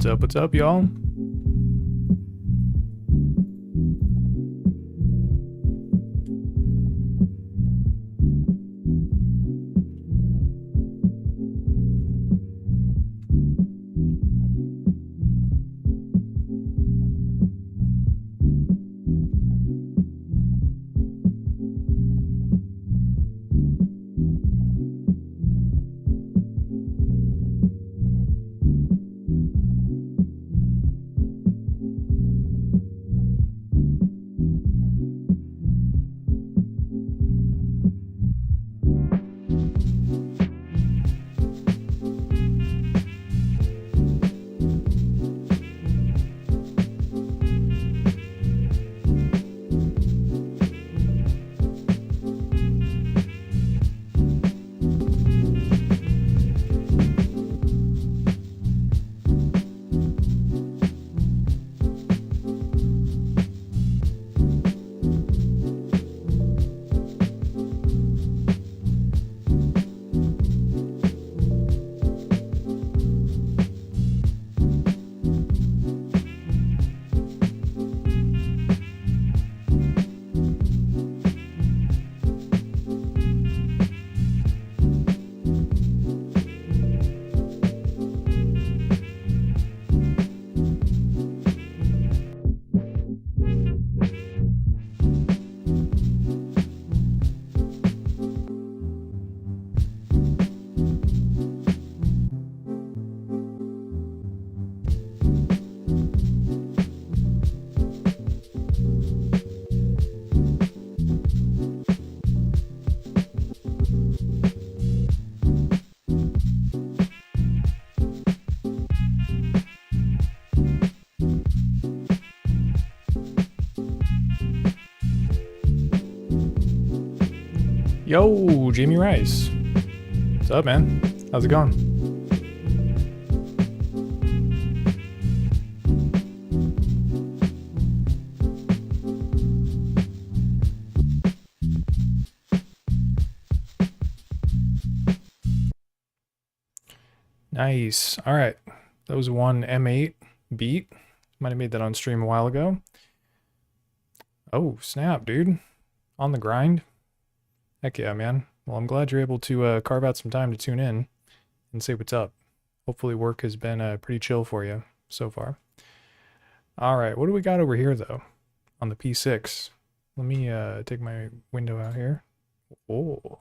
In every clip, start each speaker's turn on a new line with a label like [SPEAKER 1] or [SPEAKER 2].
[SPEAKER 1] What's up, y'all? Yo, Jamie Rice. What's up, man? How's it going? Nice. All right. That was one M8 beat. Might have made that on stream a while ago. Oh, snap, dude. On the grind. Heck yeah, man. Well, I'm glad you're able to carve out some time to tune in and say what's up. Hopefully work has been pretty chill for you so far. All right, what do we got over here, though, on the P6? Let me take my window out here. Oh.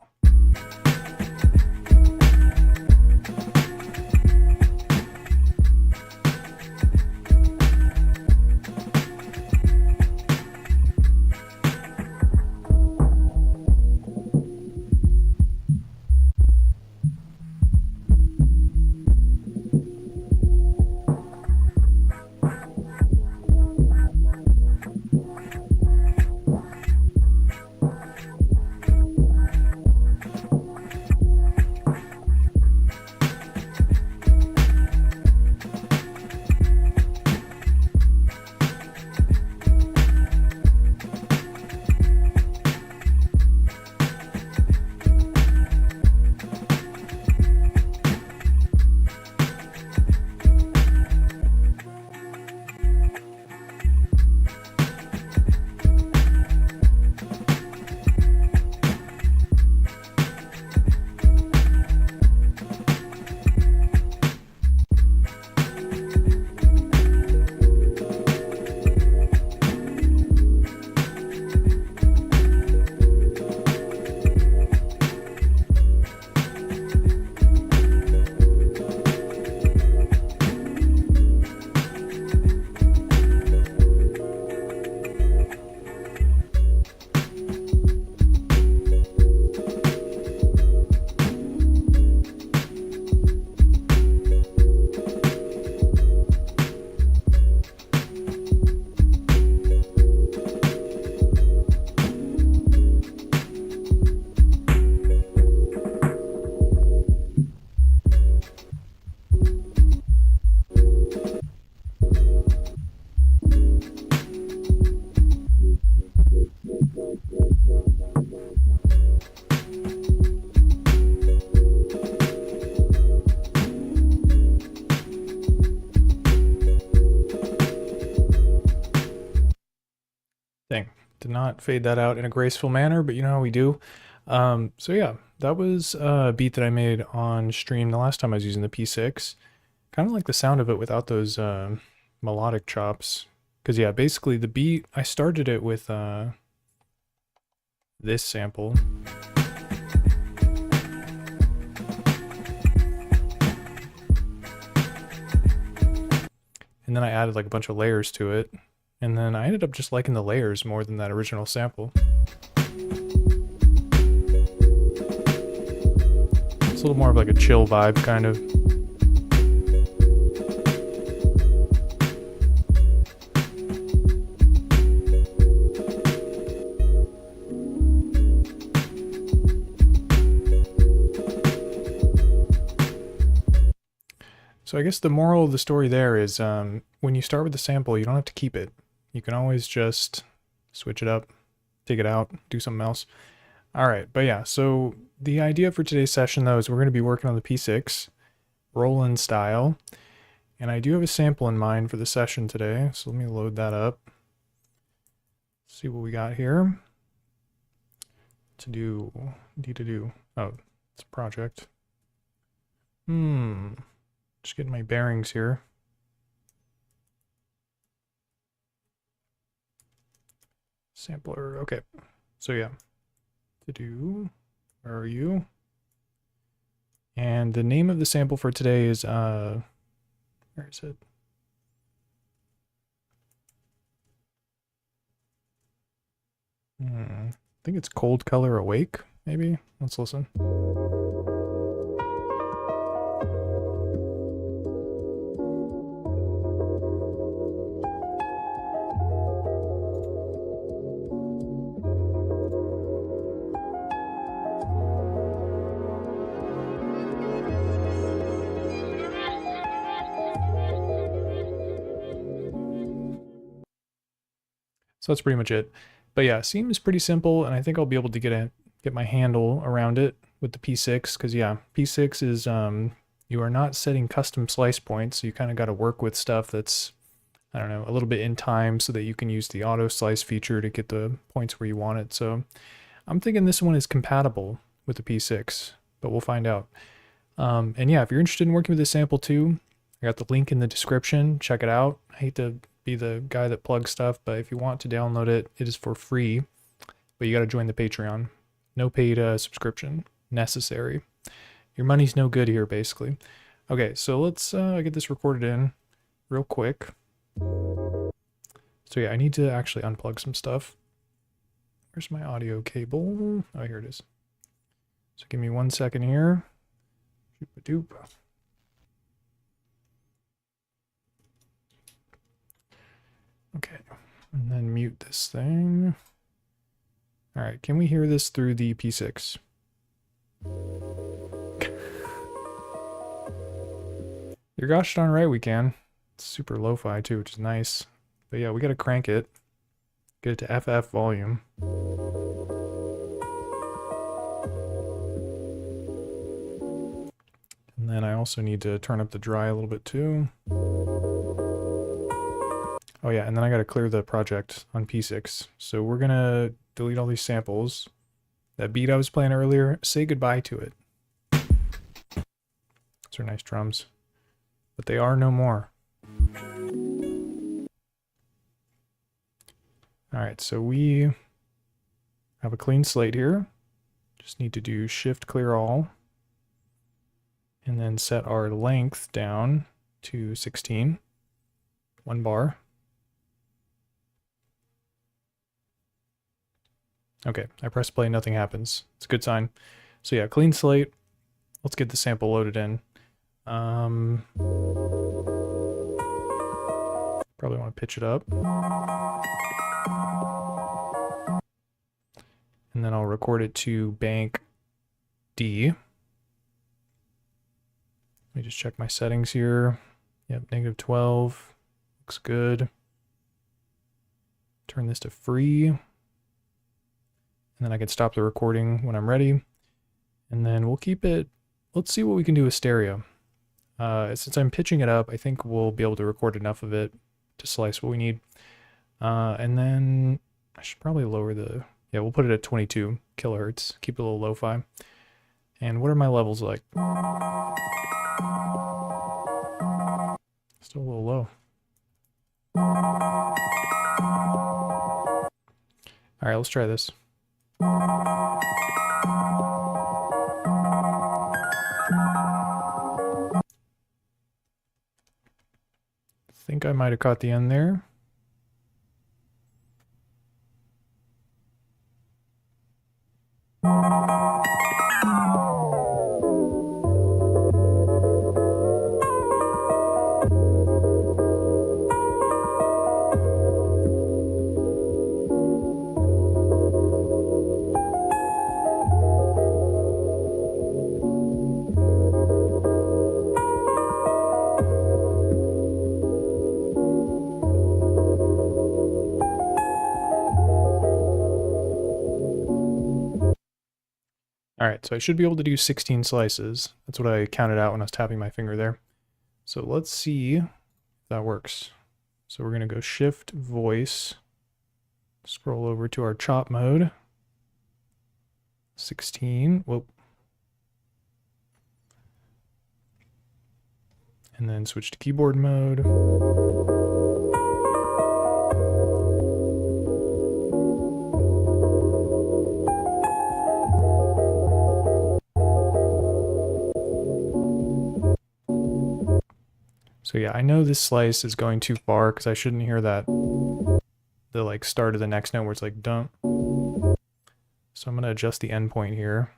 [SPEAKER 1] Did not fade that out in a graceful manner, but you know how we do. So yeah, that was a beat that I made on stream the last time I was using the P6. Kind of like the sound of it without those melodic chops. Because yeah, basically the beat, I started it with this sample. And then I added like a bunch of layers to it. And then I ended up just liking the layers more than that original sample. It's a little more of like a chill vibe, kind of. So I guess the moral of the story there is when you start with the sample, you don't have to keep it. You can always just switch it up, take it out, do something else. All right, but yeah, so the idea for today's session though is we're going to be working on the P6, Roland style. And I do have a sample in mind for the session today, so let me load that up. See what we got here. Oh, it's a project. Just getting my bearings here. Sampler, okay. So yeah, where are you? And the name of the sample for today is, where is it? I think it's Cold Color Awake, maybe? Let's listen. So that's pretty much it. But yeah, seems pretty simple, and I think I'll be able to get my handle around it with the P6, because yeah, P6 is you are not setting custom slice points, so you kind of got to work with stuff that's, I don't know, a little bit in time so that you can use the auto slice feature to get the points where you want it. So I'm thinking this one is compatible with the P6, but we'll find out. And yeah, if you're interested in working with this sample too, I got the link in the description. Check it out. I hate to be the guy that plugs stuff, but if you want to download it, it is for free, but you got to join the Patreon. No paid subscription necessary. Your money's no good here, basically. Okay, so let's get this recorded in real quick. So yeah, I need to actually unplug some stuff. Where's my audio cable? Oh, here it is. So give me 1 second here. Doop-a-doop. Okay, and then mute this thing. All right, can we hear this through the P6? You're gosh darn right we can. It's super lo-fi too, which is nice. But yeah, we gotta crank it. Get it to FF volume. And then I also need to turn up the dry a little bit too. Oh yeah, and then I gotta clear the project on P6. So we're gonna delete all these samples. That beat I was playing earlier, say goodbye to it. Those are nice drums. But they are no more. Alright, so we have a clean slate here. Just need to do Shift Clear All. And then set our length down to 16. 1 bar. Okay, I press play, nothing happens. It's a good sign. So yeah, clean slate. Let's get the sample loaded in. Probably want to pitch it up. And then I'll record it to bank D. Let me just check my settings here. Yep, -12. Looks good. Turn this to free. And then I can stop the recording when I'm ready. And then we'll keep it, let's see what we can do with stereo. Since I'm pitching it up, I think we'll be able to record enough of it to slice what we need. And then I should probably lower the, yeah, we'll put it at 22 kilohertz. Keep it a little lo-fi. And what are my levels like? Still a little low. All right, let's try this. I think I might have caught the end there. All right, so I should be able to do 16 slices. That's what I counted out when I was tapping my finger there. So let's see if that works. So we're gonna go Shift Voice, scroll over to our chop mode, 16, whoop. And then switch to keyboard mode. So yeah, I know this slice is going too far because I shouldn't hear that, the like start of the next note where it's like dun. So I'm gonna adjust the endpoint here.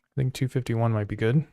[SPEAKER 1] I think 251 might be good.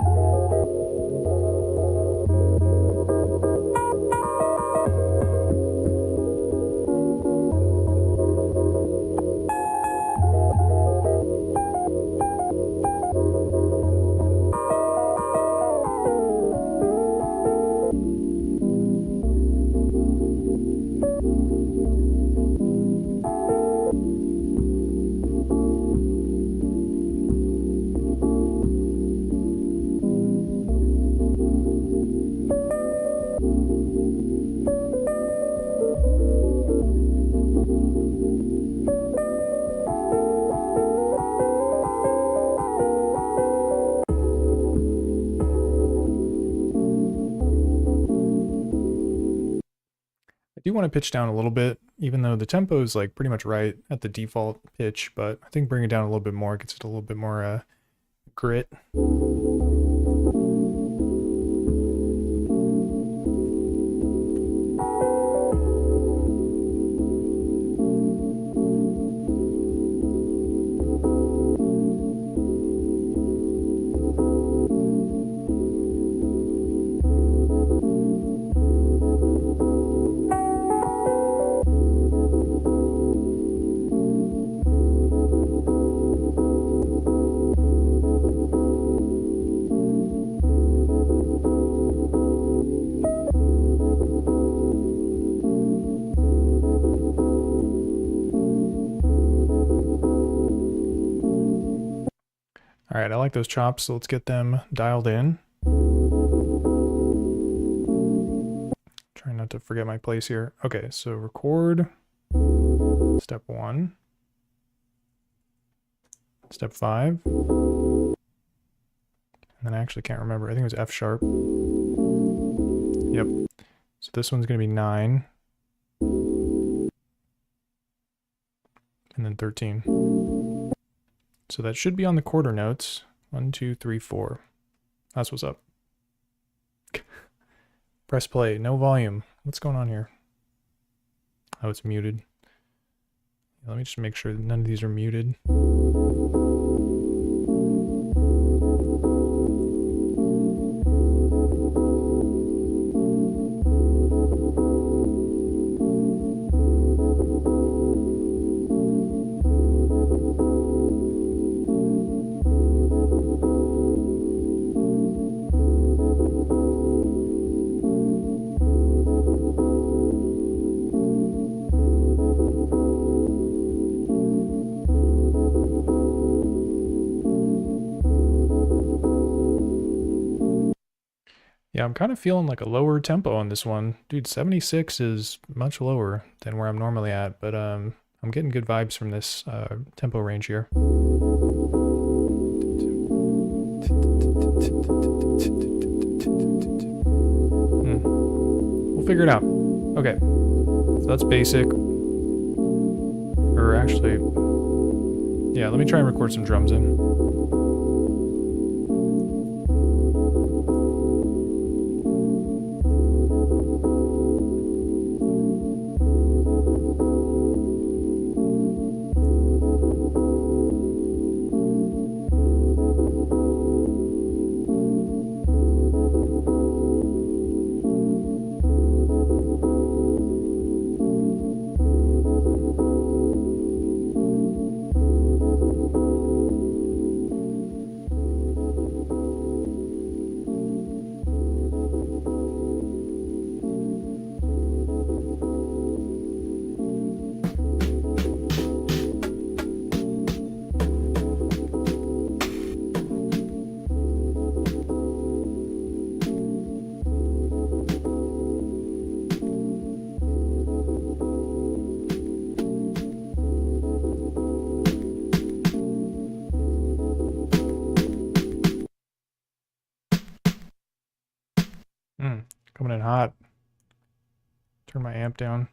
[SPEAKER 1] I do want to pitch down a little bit, even though the tempo is like pretty much right at the default pitch, but I think bringing it down a little bit more gets it a little bit more grit. All right, I like those chops, so let's get them dialed in. Trying not to forget my place here. Okay, so record, step 1, step 5, and then I actually can't remember. I think it was F sharp. Yep. So this one's gonna be 9, and then 13. So that should be on the quarter notes. 1, 2, 3, 4. That's what's up. Press play, no volume. What's going on here? Oh, it's muted. Let me just make sure that none of these are muted. Yeah, I'm kind of feeling like a lower tempo on this one. Dude, 76 is much lower than where I'm normally at, but I'm getting good vibes from this tempo range here. We'll figure it out. Okay, so that's basic. Or actually, yeah, let me try and record some drums in. Coming in hot. Turn my amp down.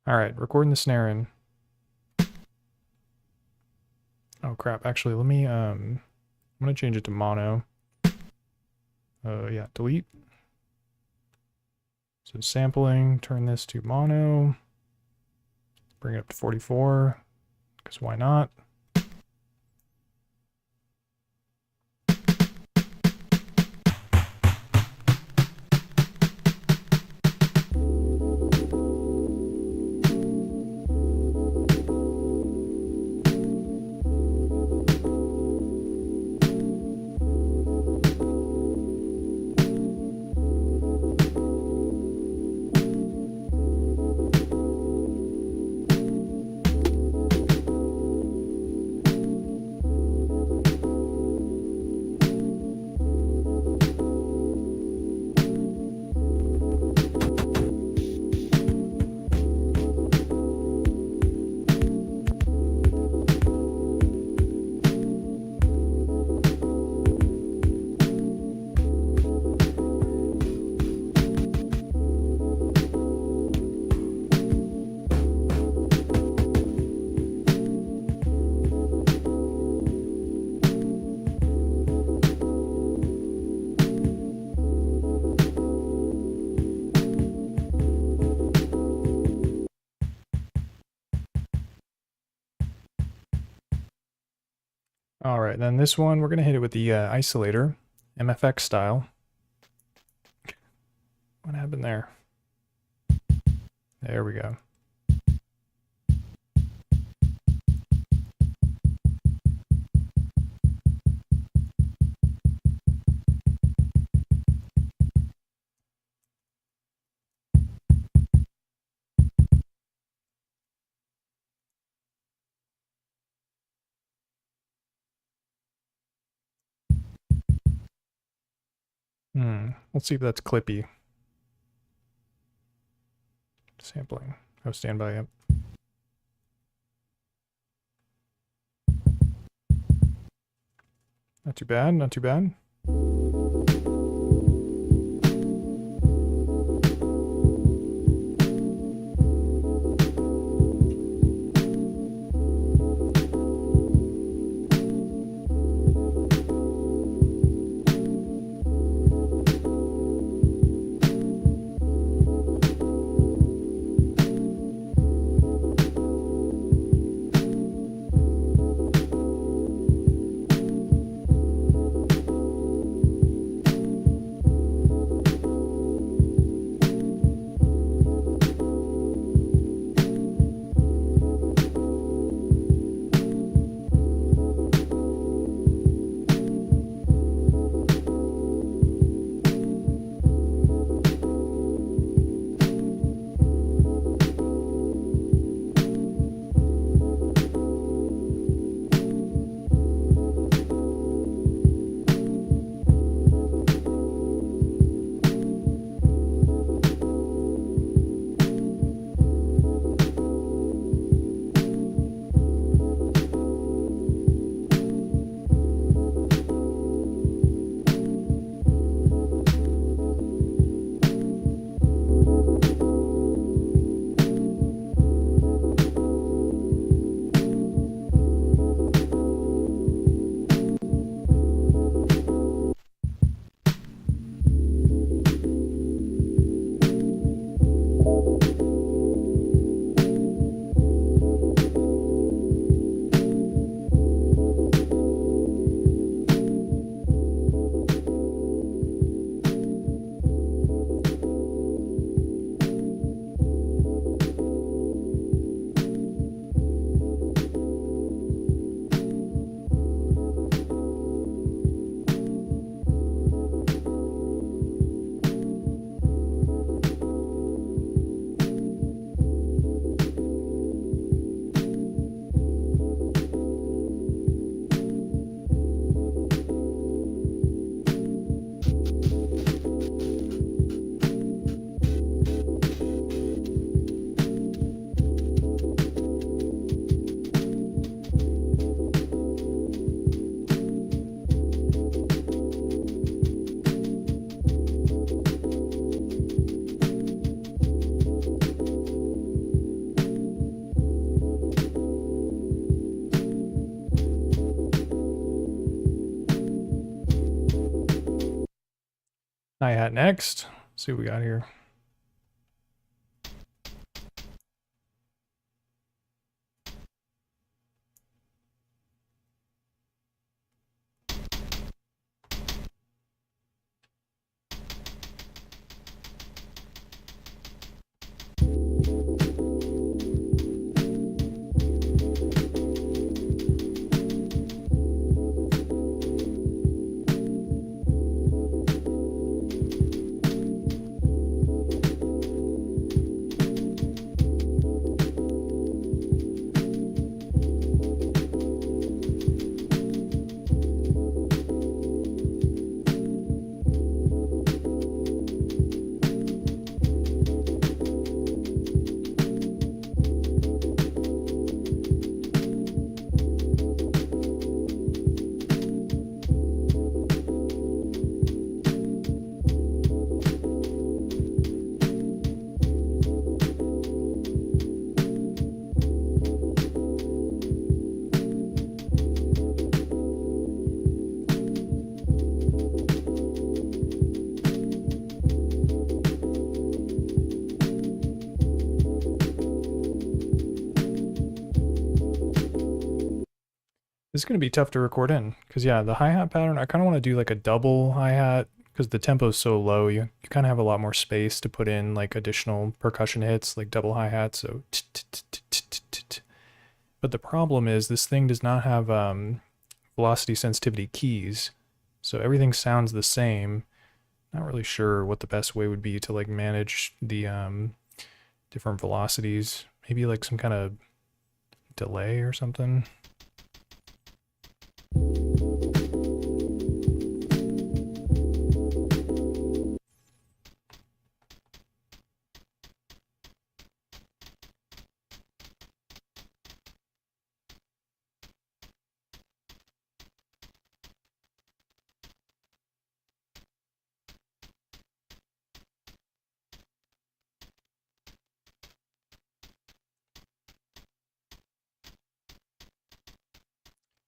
[SPEAKER 1] All right, recording the snare in. Oh crap, actually let me I'm gonna change it to mono. Yeah, delete. So sampling, turn this to mono. Bring it up to 44, because why not? All right, then this one, we're gonna hit it with the isolator, MFX style. What happened there? There we go. Let's see if that's clippy. Sampling. Oh, standby, yep. Not too bad, not too bad. Hi-hat next. Let's see what we got here. This is going to be tough to record in, because yeah, the hi-hat pattern, I kind of want to do like a double hi-hat, because the tempo is so low, you kind of have a lot more space to put in like additional percussion hits, like double hi-hats, so but the problem is this thing does not have velocity sensitivity keys, so everything sounds the same. Not really sure what the best way would be to like manage the different velocities. Maybe like some kind of delay or something.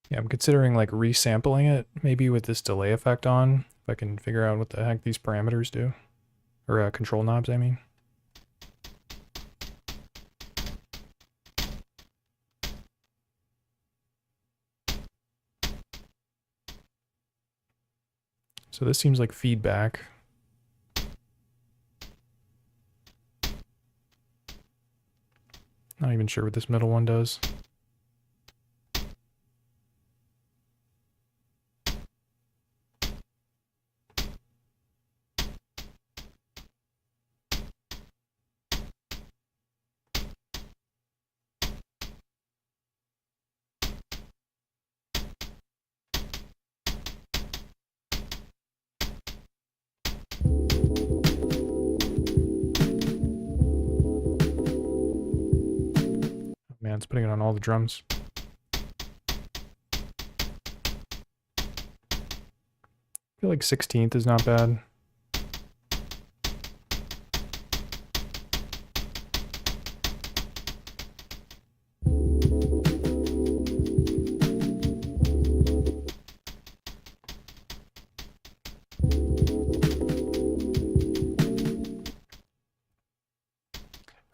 [SPEAKER 1] Yeah, I'm considering like resampling it, maybe with this delay effect on, if I can figure out what the heck these parameters do. Or control knobs, I mean. So this seems like feedback. Not even sure what this middle one does. Man, it's putting it on all the drums. I feel like 16th is not bad.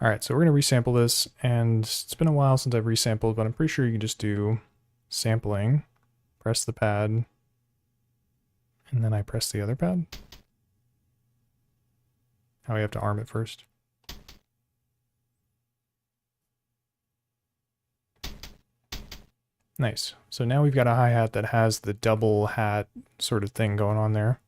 [SPEAKER 1] All right, so we're gonna resample this, and it's been a while since I've resampled, but I'm pretty sure you can just do sampling, press the pad, and then I press the other pad. Now we have to arm it first. Nice. So now we've got a hi-hat that has the double hat sort of thing going on there.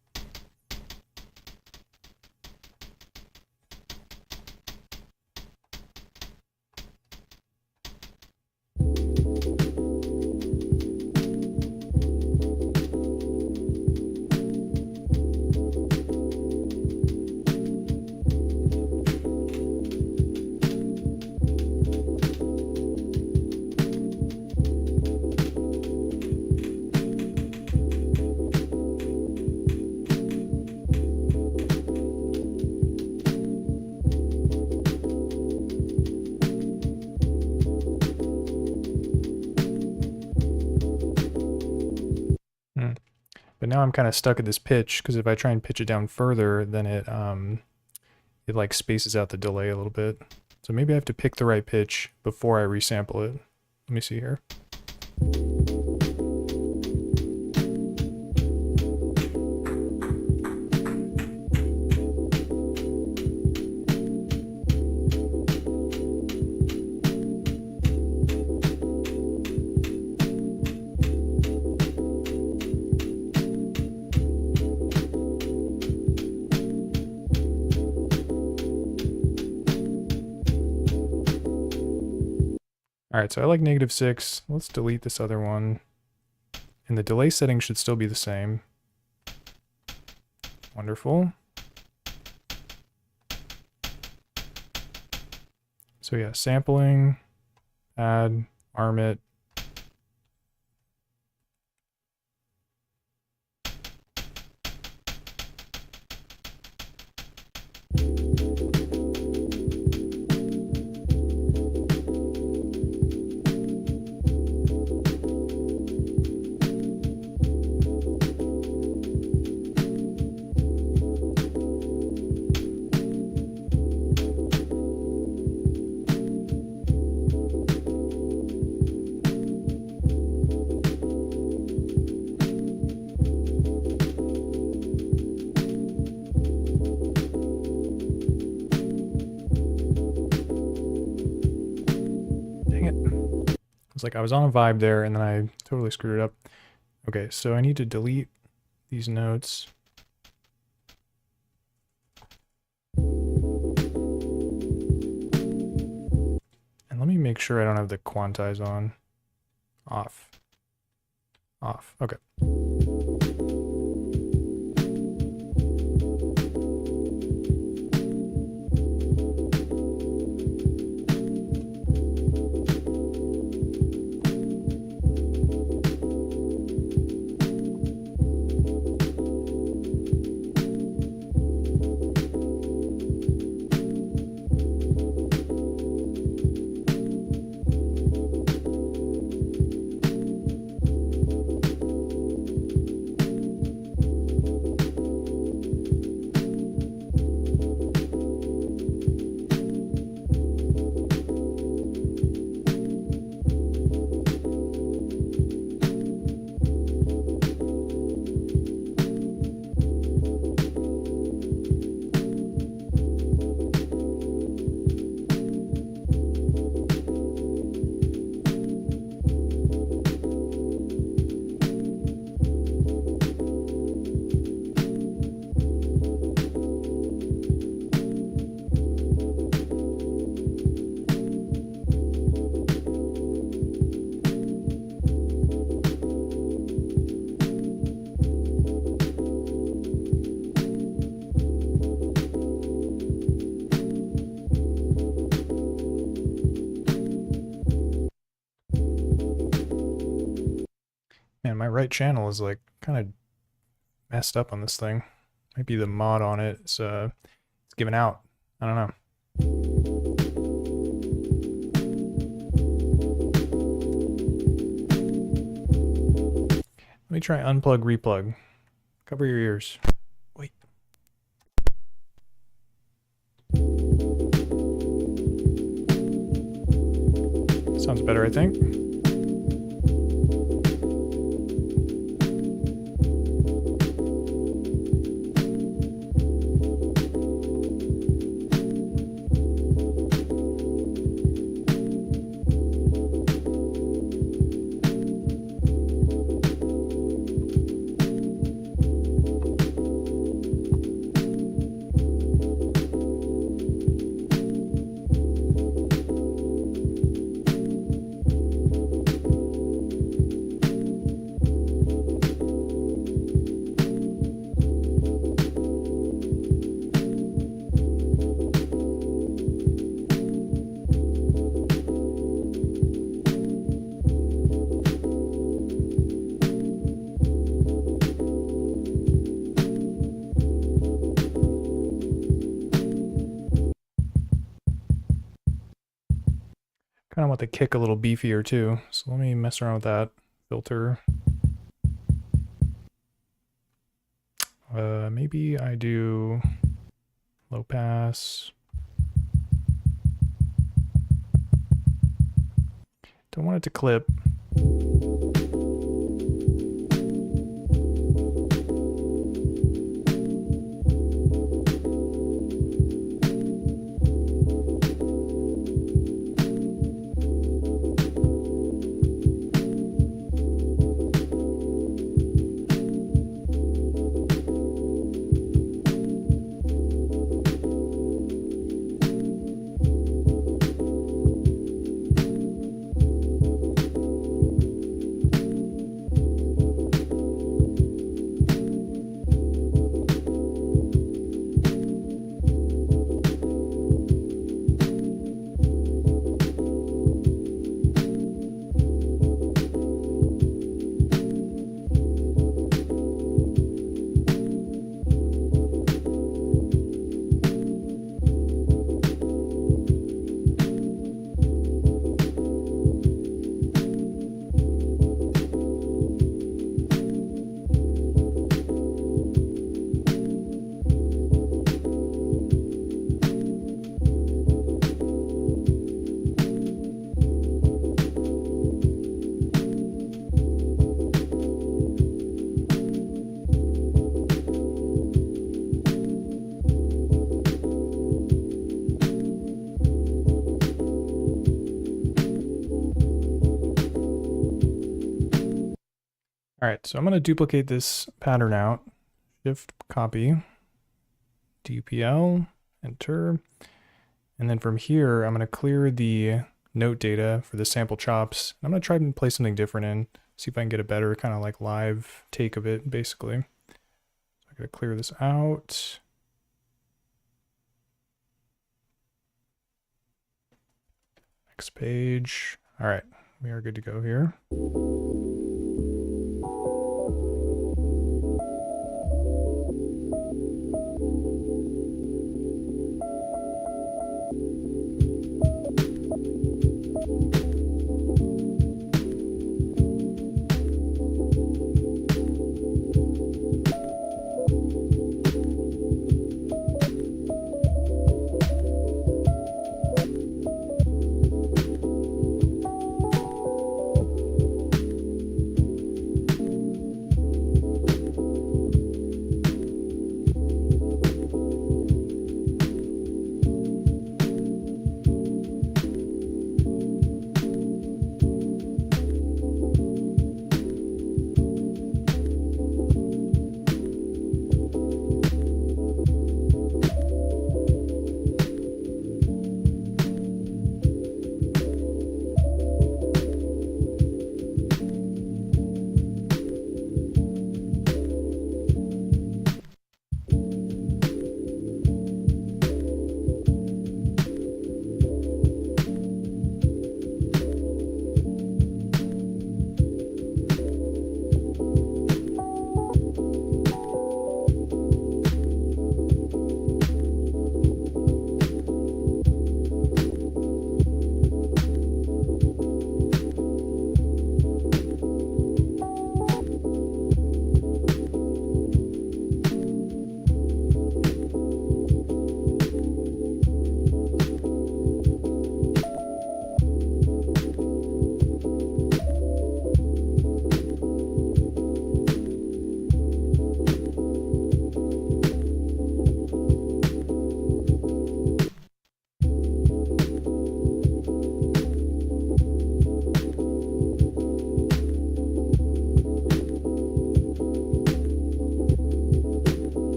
[SPEAKER 1] now I'm kind of stuck at this pitch, because if I try and pitch it down further, then it like spaces out the delay a little bit. So maybe I have to pick the right pitch before I resample it. Let me see here. Alright, so I like -6. Let's delete this other one. And the delay setting should still be the same. Wonderful. So yeah, sampling, add, arm it. It's like I was on a vibe there and then I totally screwed it up. Okay, so I need to delete these notes. And let me make sure I don't have the quantize on. Off. Off. Okay. Man, my right channel is like kind of messed up on this thing. Might be the mod on it. It's giving out. I don't know. Let me try unplug, replug. Cover your ears. Wait. Sounds better, I think. Kind of want the kick a little beefier too, so let me mess around with that filter. Maybe I do low pass. Don't want it to clip. All right, so I'm going to duplicate this pattern out. Shift copy, DPL, enter. And then from here, I'm going to clear the note data for the sample chops. I'm going to try and play something different in, see if I can get a better kind of like live take of it, basically. So I'm going to clear this out. Next page. All right, we are good to go here.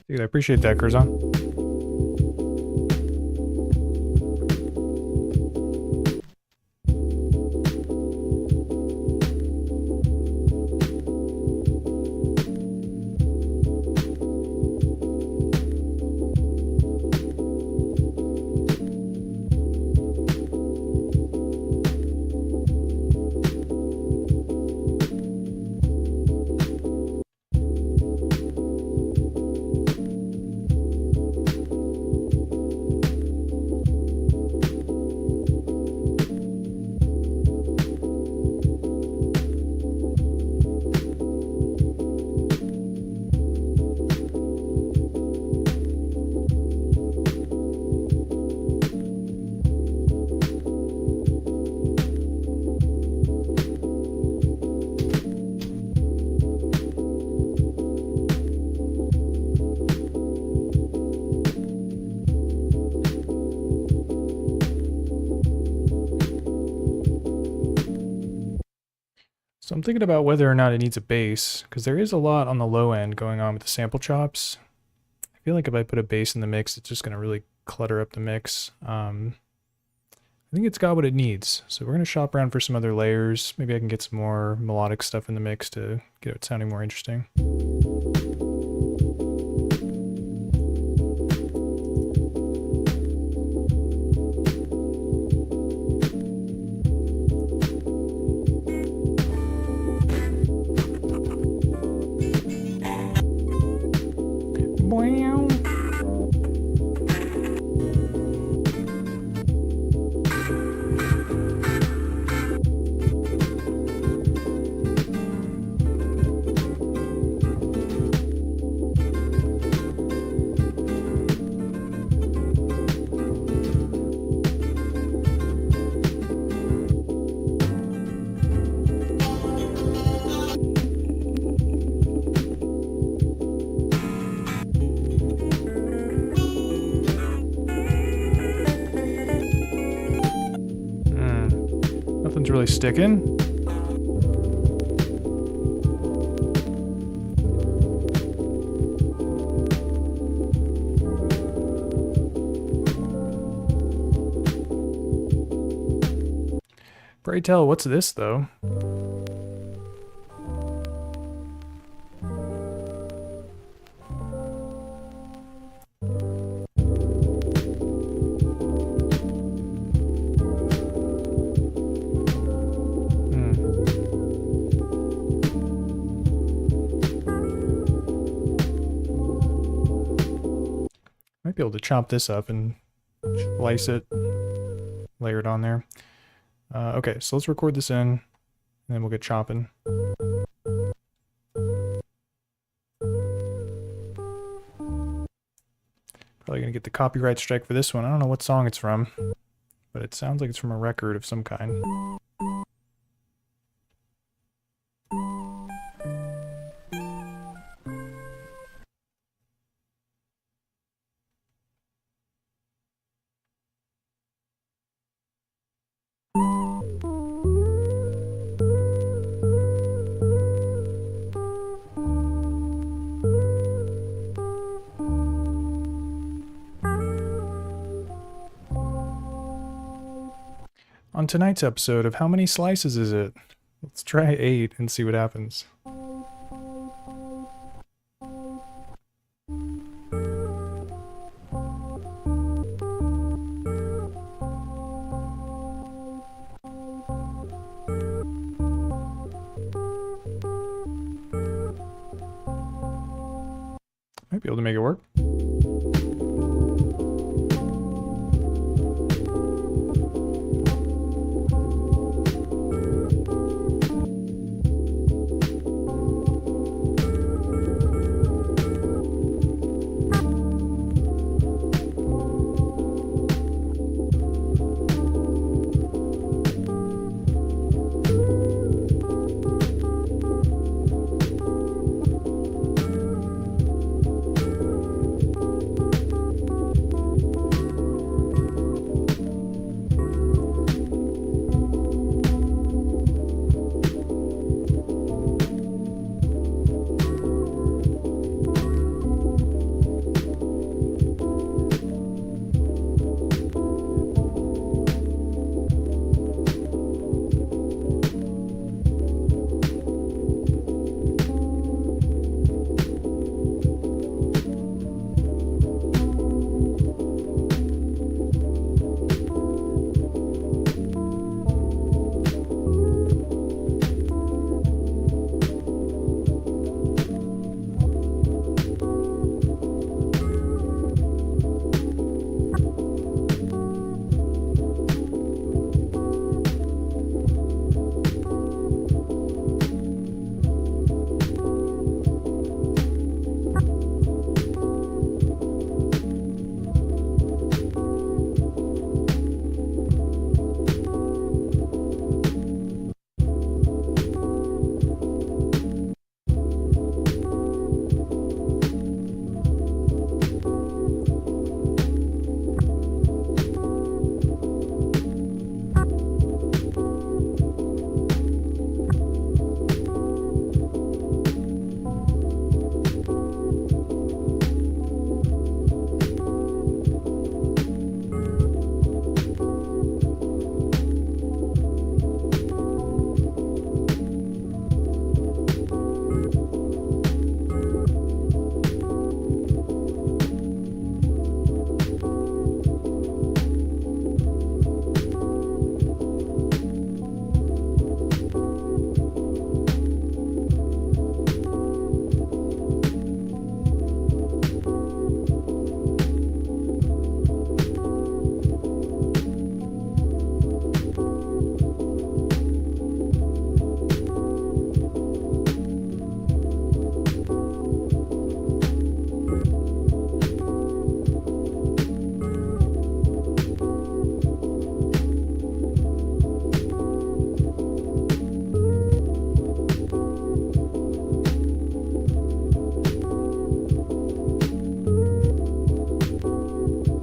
[SPEAKER 1] Dude, I appreciate that, Curzon. So I'm thinking about whether or not it needs a bass, because there is a lot on the low end going on with the sample chops. I feel like if I put a bass in the mix, it's just going to really clutter up the mix. I think it's got what it needs. So we're going to shop around for some other layers. Maybe I can get some more melodic stuff in the mix to get it sounding more interesting. Nothing's really sticking. Pray tell, what's this though? Might be able to chop this up and slice it, layer it on there. Okay, so let's record this in, and then we'll get chopping. Probably gonna get the copyright strike for this one. I don't know what song it's from, but it sounds like it's from a record of some kind. On tonight's episode of How Many Slices Is It? Let's try 8 and see what happens. Might be able to make it work.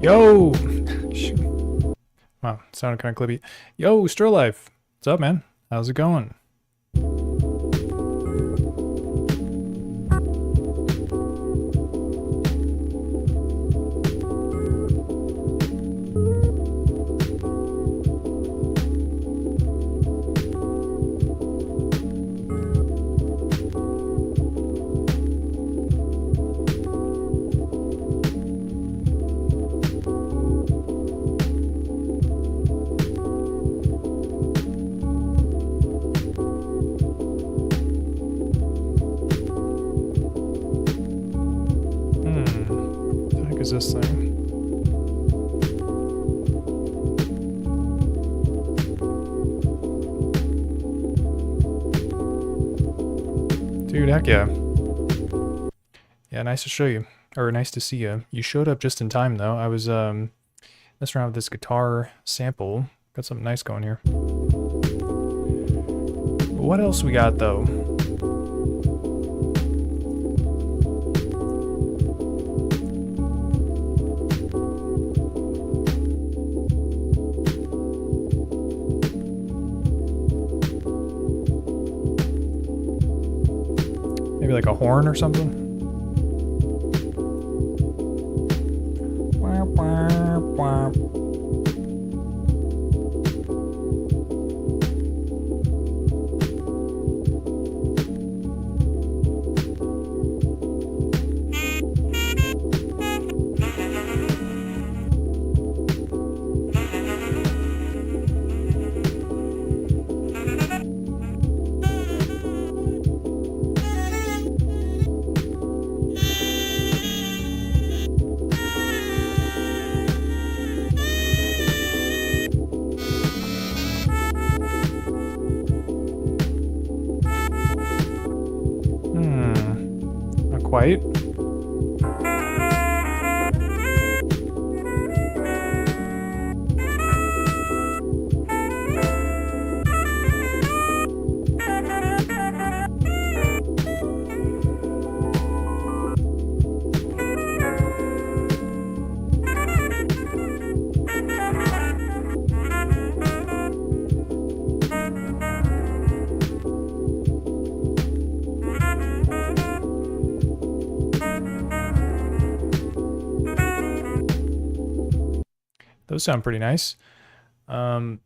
[SPEAKER 1] Yo! Shoot. Wow, sounded kind of clippy. Yo, Still Life. What's up, man? How's it going? Is this thing? Dude, heck yeah. Yeah, nice to show you. Or nice to see you. You showed up just in time though. I was messing around with this guitar sample. Got something nice going here. What else we got though? Maybe like a horn or something? Not quite. Those sound pretty nice. But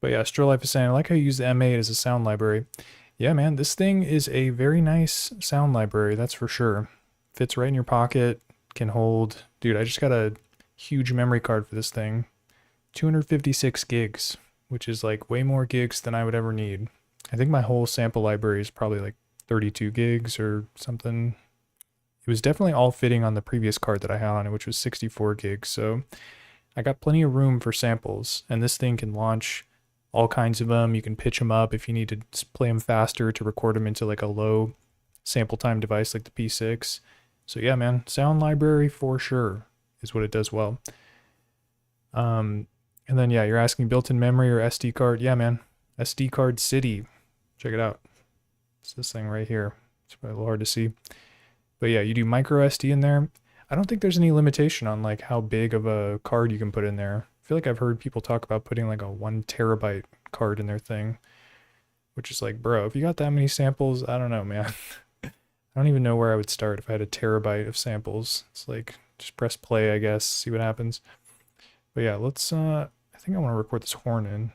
[SPEAKER 1] yeah, Still Life is saying, I like how you use the M8 as a sound library. Yeah, man, this thing is a very nice sound library, that's for sure. Fits right in your pocket, can hold... Dude, I just got a huge memory card for this thing. 256 gigs, which is like way more gigs than I would ever need. I think my whole sample library is probably like 32 gigs or something. It was definitely all fitting on the previous card that I had on it, which was 64 gigs, so... I got plenty of room for samples, and this thing can launch all kinds of them. You can pitch them up if you need to play them faster to record them into like a low sample time device like the P6. So yeah, man, sound library for sure is what it does well. And then yeah, you're asking built-in memory or SD card. Yeah, man, SD card city. Check it out. It's this thing right here. It's probably a little hard to see. But yeah, you do micro SD in there. I don't think there's any limitation on like how big of a card you can put in there. I feel like I've heard people talk about putting like a 1 terabyte card in their thing, which is like, bro, if you got that many samples, I don't know, man. I don't even know where I would start if I had a terabyte of samples. It's like, just press play, I guess, see what happens. But yeah, let's, I think I want to record this horn in.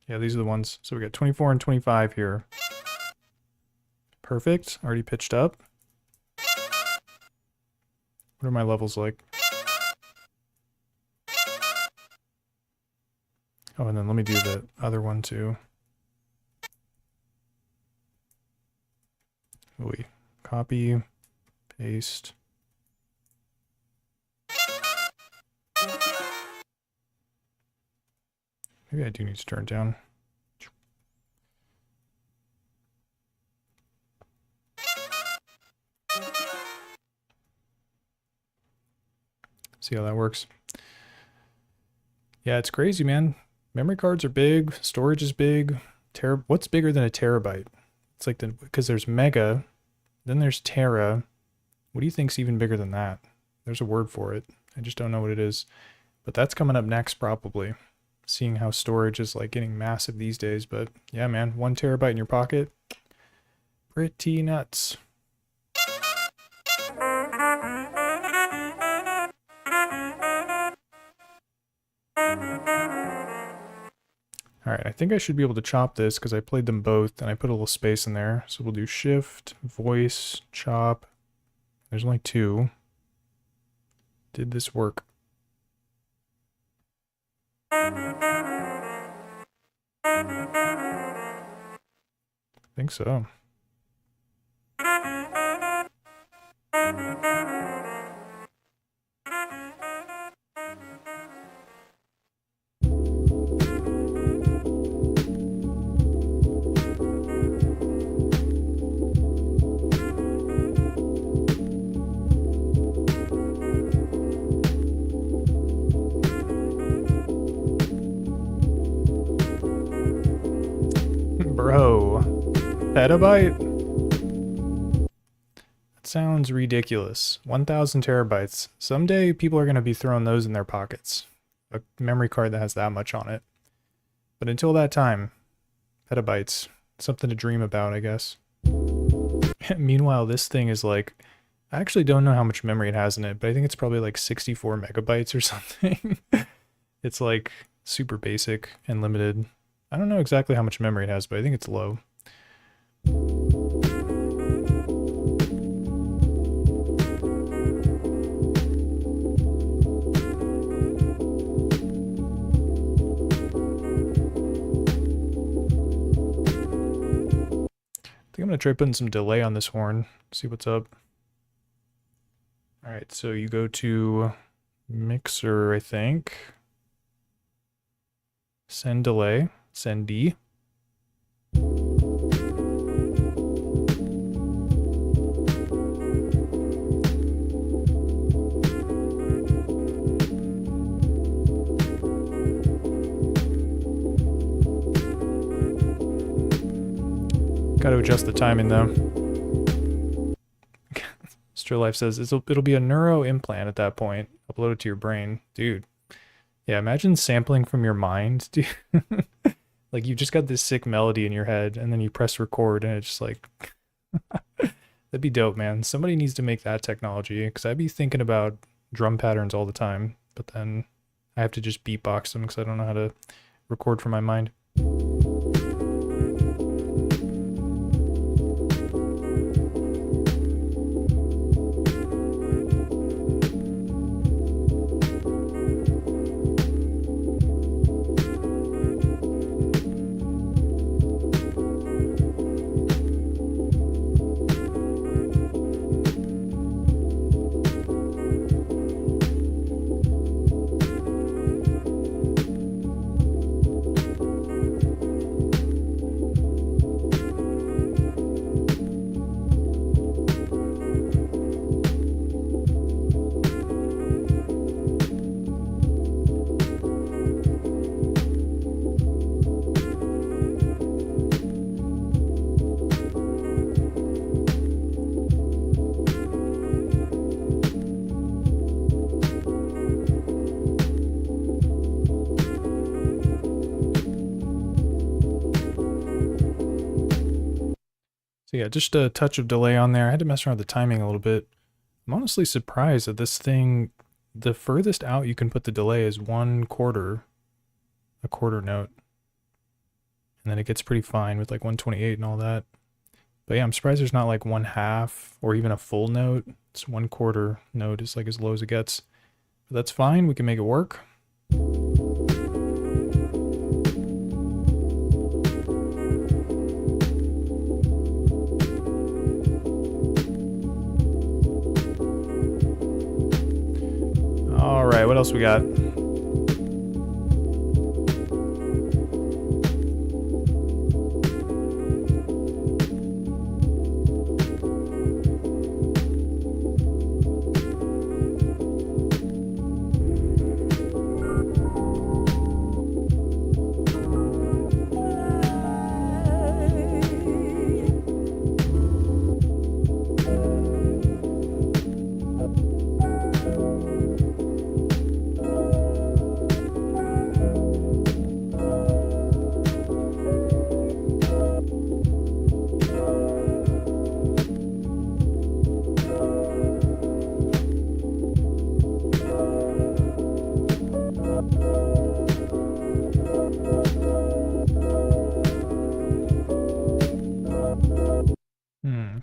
[SPEAKER 1] Yeah, these are the ones. So we got 24 and 25 here. Perfect. Already pitched up. What are my levels like? Oh, and then let me do the other one too. We copy, paste. Maybe I do need to turn it down. See how that works. Yeah, it's crazy, man. Memory cards are big, storage is big. What's bigger than a terabyte? It's like because there's mega, then there's tera. What do you think's even bigger than that? There's a word for it. I just don't know what it is. But that's coming up next probably. Seeing how storage is like getting massive these days. But yeah, man, 1 terabyte in your pocket. Pretty nuts. Alright, I think I should be able to chop this because I played them both and I put a little space in there. So we'll do shift, voice, chop. There's only 2. Did this work? I think so. Bro, petabyte? That sounds ridiculous. 1,000 terabytes. Someday people are going to be throwing those in their pockets. A memory card that has that much on it. But until that time, petabytes. Something to dream about, I guess. Meanwhile, this thing is like, I actually don't know how much memory it has in it, but I think it's probably like 64 megabytes or something. It's like super basic and limited. I don't know exactly how much memory it has, but I think it's low. I think I'm going to try putting some delay on this horn, see what's up. Alright, so you go to mixer, I think. Send delay. Send D. Got to adjust the timing though. Still Life says it'll be a neuro implant at that point. Upload it to your brain. Dude. Yeah, imagine sampling from your mind, dude. Like you just got this sick melody in your head and then you press record and it's just like that'd be dope, man. Somebody needs to make that technology because I'd be thinking about drum patterns all the time, but then I have to just beatbox them because I don't know how to record from my mind. So yeah, just a touch of delay on there. I had to mess around with the timing a little bit. I'm honestly surprised that this thing, the furthest out you can put the delay is 1/4, a quarter note. And then it gets pretty fine with like 128 and all that. But yeah, I'm surprised there's not like 1/2 or even a full note. It's 1/4 note is like as low as it gets. But that's fine, we can make it work. All right, what else we got?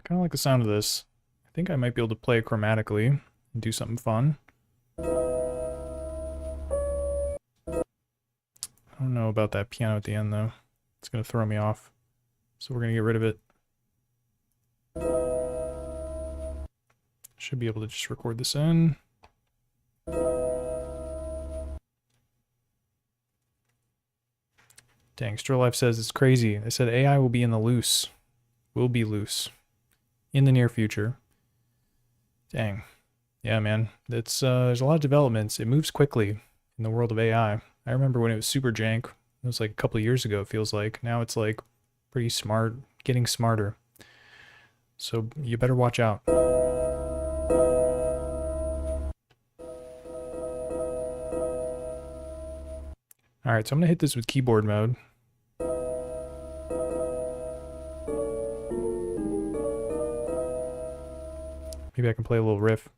[SPEAKER 1] Kind of like the sound of this. I think I might be able to play chromatically and do something fun. I don't know about that piano at the end though. It's gonna throw me off. So we're gonna get rid of it. Should be able to just record this in. Dang, Still Life says it's crazy. They said AI will be in the loose. Will be loose. In the near future. Dang. Yeah, man. It's there's a lot of developments. It moves quickly in the world of AI. I remember when it was super jank. It was like a couple of years ago, it feels like. Now it's like pretty smart, getting smarter. So you better watch out. Alright, so I'm gonna hit this with keyboard mode. Maybe I can play a little riff.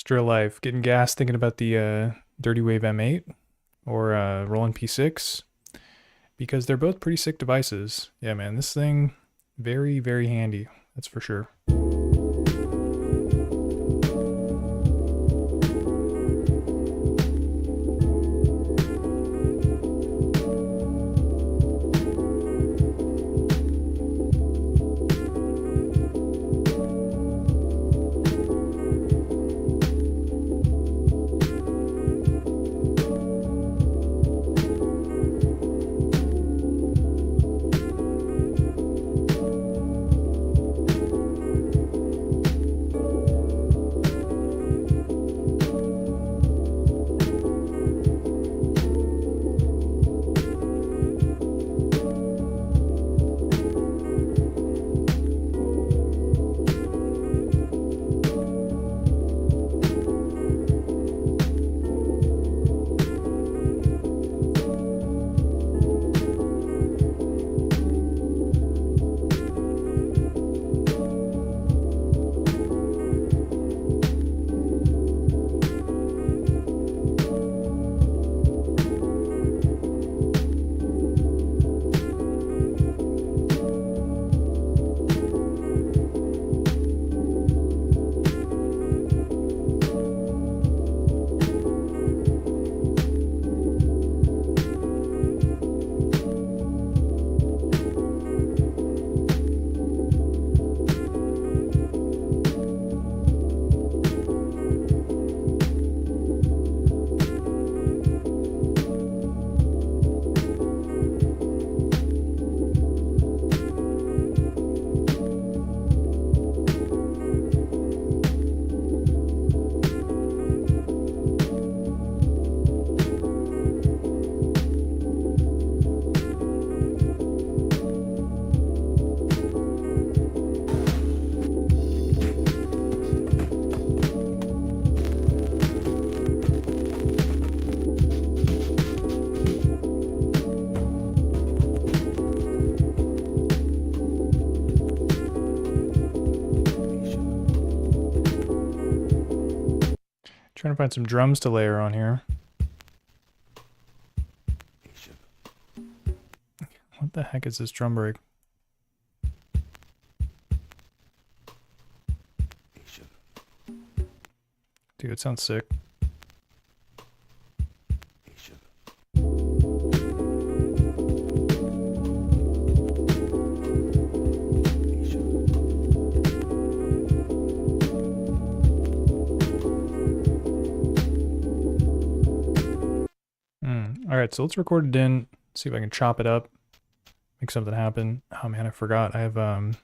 [SPEAKER 1] Still Life, getting gas thinking about the Dirty Wave M8 or Roland P6 because they're both pretty sick devices. Yeah, man, this thing, very, very handy. That's for sure. Trying to find some drums to layer on here. What the heck is this drum break? Dude, it sounds sick. Alright, so let's record it in, see if I can chop it up, make something happen. Oh man, I forgot. I have I'm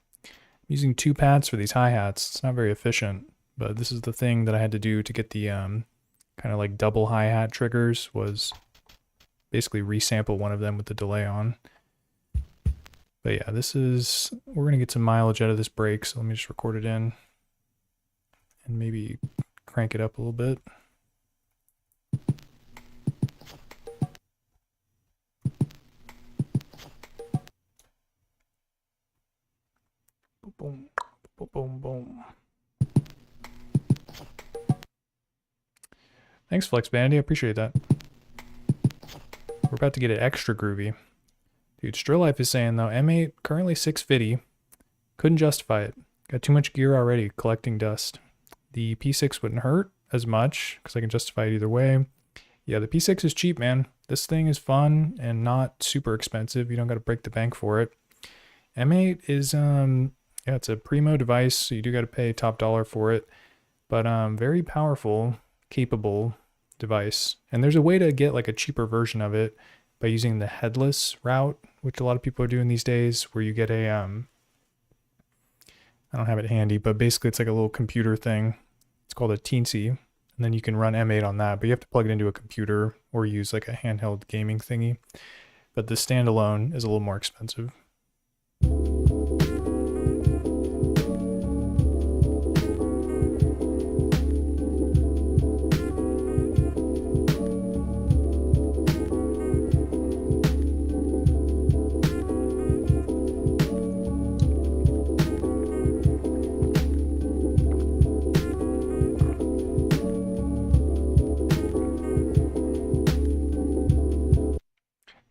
[SPEAKER 1] using 2 pads for these hi-hats. It's not very efficient, but this is the thing that I had to do to get the kind of like double hi-hat triggers, was basically resample one of them with the delay on. But yeah, we're gonna get some mileage out of this break, so let me just record it in and maybe crank it up a little bit. Boom, boom, boom, boom. Thanks, Flex Bandy. I appreciate that. We're about to get it extra groovy. Dude, Still Life is saying though, M8 currently 650. Couldn't justify it. Got too much gear already collecting dust. The P6 wouldn't hurt as much because I can justify it either way. Yeah, the P6 is cheap, man. This thing is fun and not super expensive. You don't got to break the bank for it. M8 is yeah, it's a primo device, so you do got to pay top dollar for it, but very powerful, capable device. And there's a way to get like a cheaper version of it by using the headless route, which a lot of people are doing these days, where you get a I don't have it handy, but basically it's like a little computer thing. It's called a Teensy, and then you can run M8 on that, but you have to plug it into a computer or use like a handheld gaming thingy. But the standalone is a little more expensive.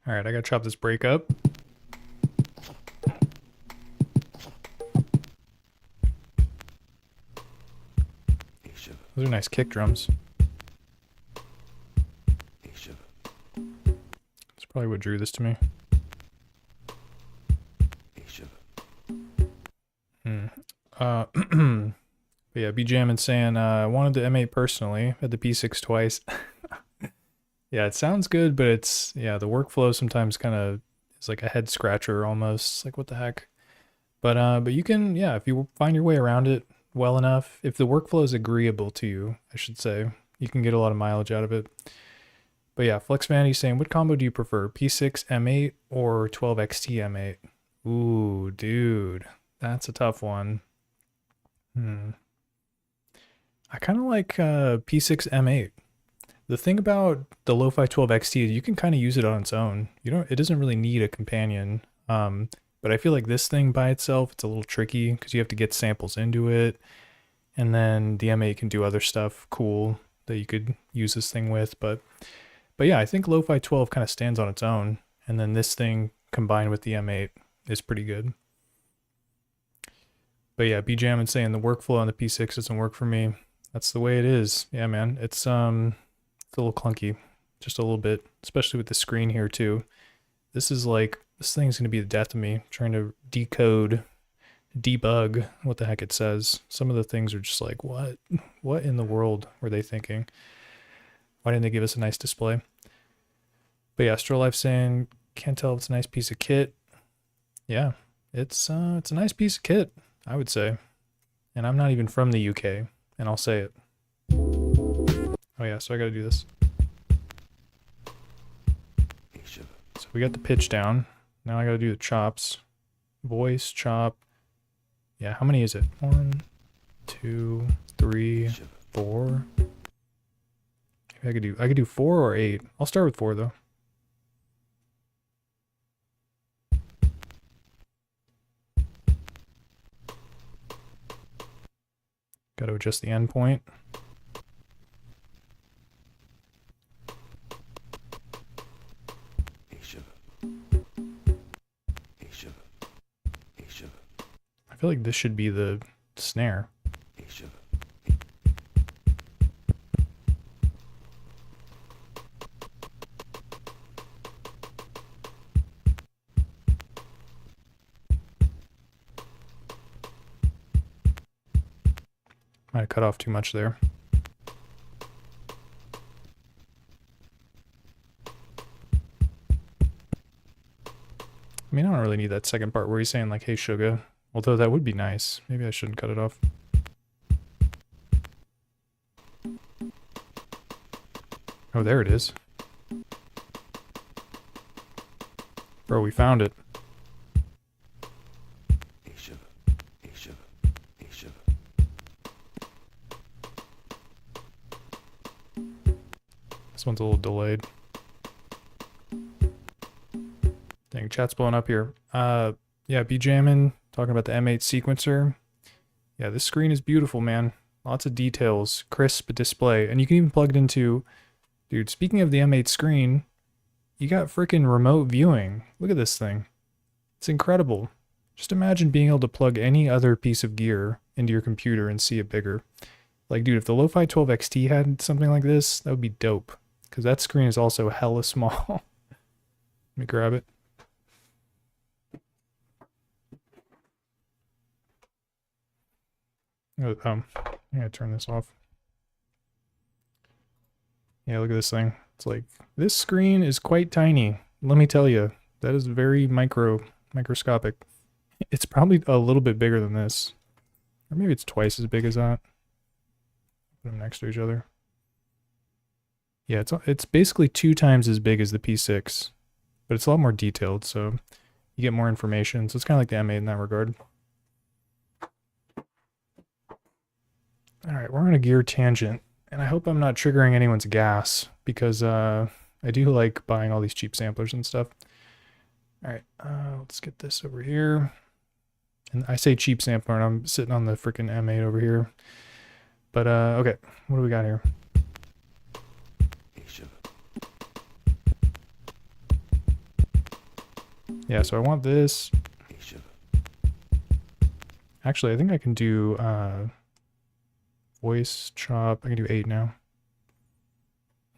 [SPEAKER 1] Alright, I gotta chop this break up. Those are nice kick drums. That's probably what drew this to me. But yeah, B-Jammin' saying, I wanted the M8 personally, had the P6 twice. Yeah, it sounds good, but it's, yeah, the workflow sometimes kind of is like a head scratcher almost. It's like, what the heck? But you can, yeah, if you find your way around it well enough, if the workflow is agreeable to you, I should say, you can get a lot of mileage out of it. But yeah, Flex Vanity saying, what combo do you prefer, P6 M8 or 12XT M8? Ooh, dude, that's a tough one. I kind of like P6 M8. The thing about the Lo-Fi 12XT is you can kind of use it on its own. It doesn't really need a companion. But I feel like this thing by itself, it's a little tricky because you have to get samples into it. And then the M8 can do other stuff cool that you could use this thing with. But yeah, I think Lo-Fi 12 kind of stands on its own. And then this thing combined with the M8 is pretty good. But yeah, B-Jammin' saying the workflow on the P6 doesn't work for me. That's the way it is. Yeah, man, it's a little clunky, just a little bit, especially with the screen here too. This thing's gonna be the death of me, trying to debug what the heck it says. Some of the things are just like, what in the world were they thinking? Why didn't they give us a nice display? But yeah, Still Life saying, can't tell if it's a nice piece of kit. Yeah, it's a nice piece of kit, I would say. And I'm not even from the UK, and I'll say it. Oh yeah, so I gotta do this. So we got the pitch down. Now I gotta do the chops. Voice, chop. Yeah, how many is it? 1, 2, 3, 4. Maybe I could do 4 or 8. I'll start with 4 though. Gotta adjust the end point. I feel like this should be the snare. Might have cut off too much there. I mean, I don't really need that second part where he's saying like, hey, sugar. Although that would be nice. Maybe I shouldn't cut it off. Oh, there it is. Bro, we found it. This one's a little delayed. Dang, chat's blowing up here. Yeah, be jamming, talking about the M8 sequencer. Yeah, this screen is beautiful, man. Lots of details, crisp display, and you can even plug it into, dude, speaking of the M8 screen, you got freaking remote viewing. Look at this thing. It's incredible. Just imagine being able to plug any other piece of gear into your computer and see it bigger. Like, dude, if the Lo-Fi 12 XT had something like this, that would be dope. Because that screen is also hella small. Let me grab it. I'm gonna turn this off. Yeah, look at this thing. It's like, this screen is quite tiny. Let me tell you, that is very microscopic. It's probably a little bit bigger than this. Or maybe it's twice as big as that. Put them next to each other. Yeah, it's basically 2 times as big as the P6, but it's a lot more detailed, so you get more information. So it's kind of like the M8 in that regard. All right, we're on a gear tangent, and I hope I'm not triggering anyone's gas, because I do like buying all these cheap samplers and stuff. All right, let's get this over here. And I say cheap sampler, and I'm sitting on the freaking M8 over here. But, okay, what do we got here? Yeah, so I want this. Actually, I think I can do voice chop. I can do 8 now.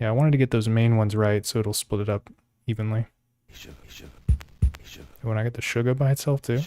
[SPEAKER 1] Yeah, I wanted to get those main ones right so it'll split it up evenly. And when I get the sugar by itself too.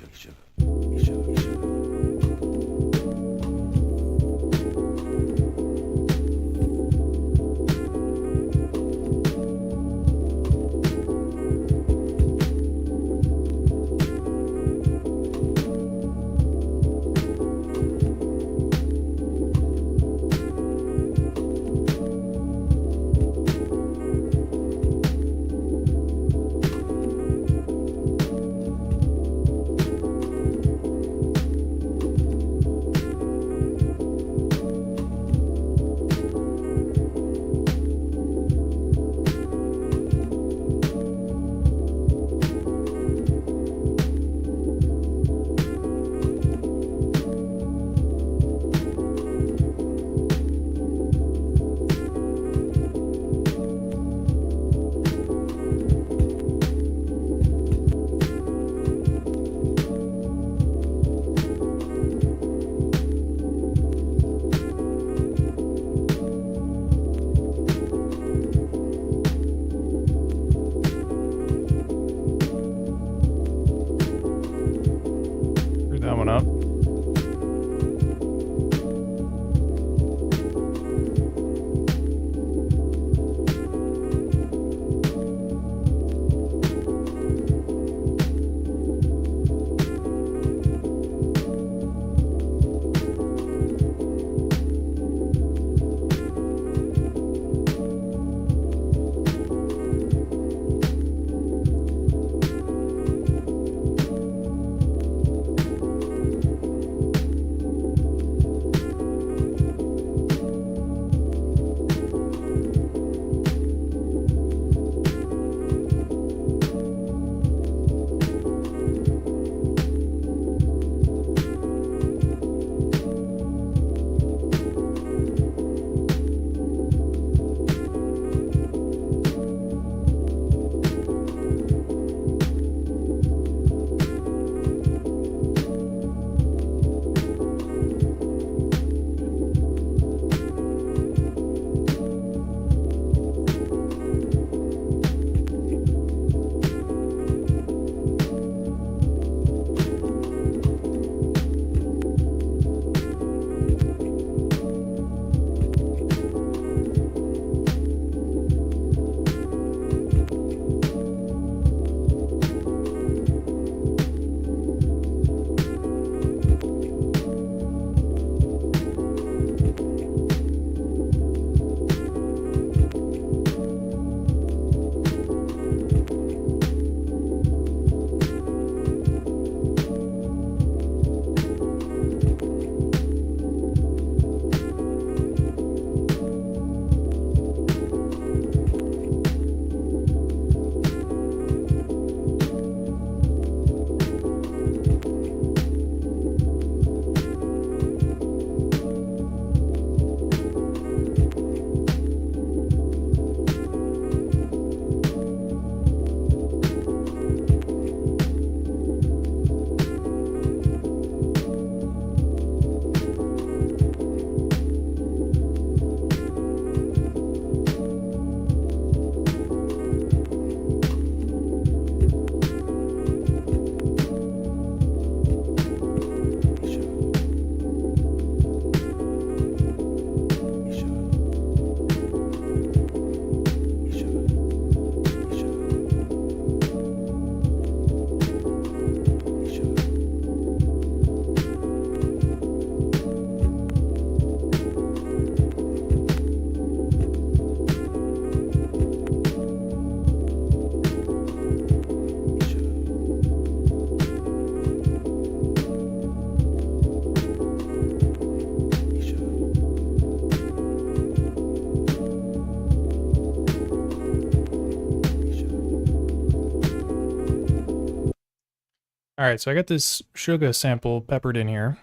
[SPEAKER 1] All right, so I got this sugar sample peppered in here,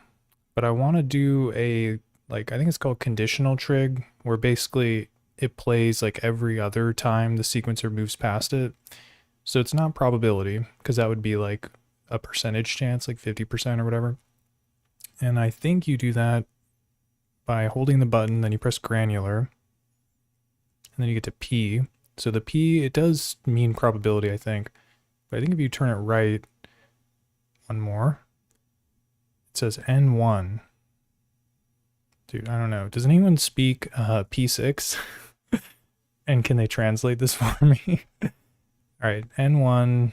[SPEAKER 1] but I want to do a, like, I think it's called conditional trig, where basically it plays like every other time the sequencer moves past it. So it's not probability, because that would be like a percentage chance, like 50% or whatever. And I think you do that by holding the button, then you press granular, and then you get to P. So the P, it does mean probability, I think. But I think if you turn it right, one more, it says N1. Dude, I don't know. Does anyone speak P6? And can they translate this for me? All right, N1.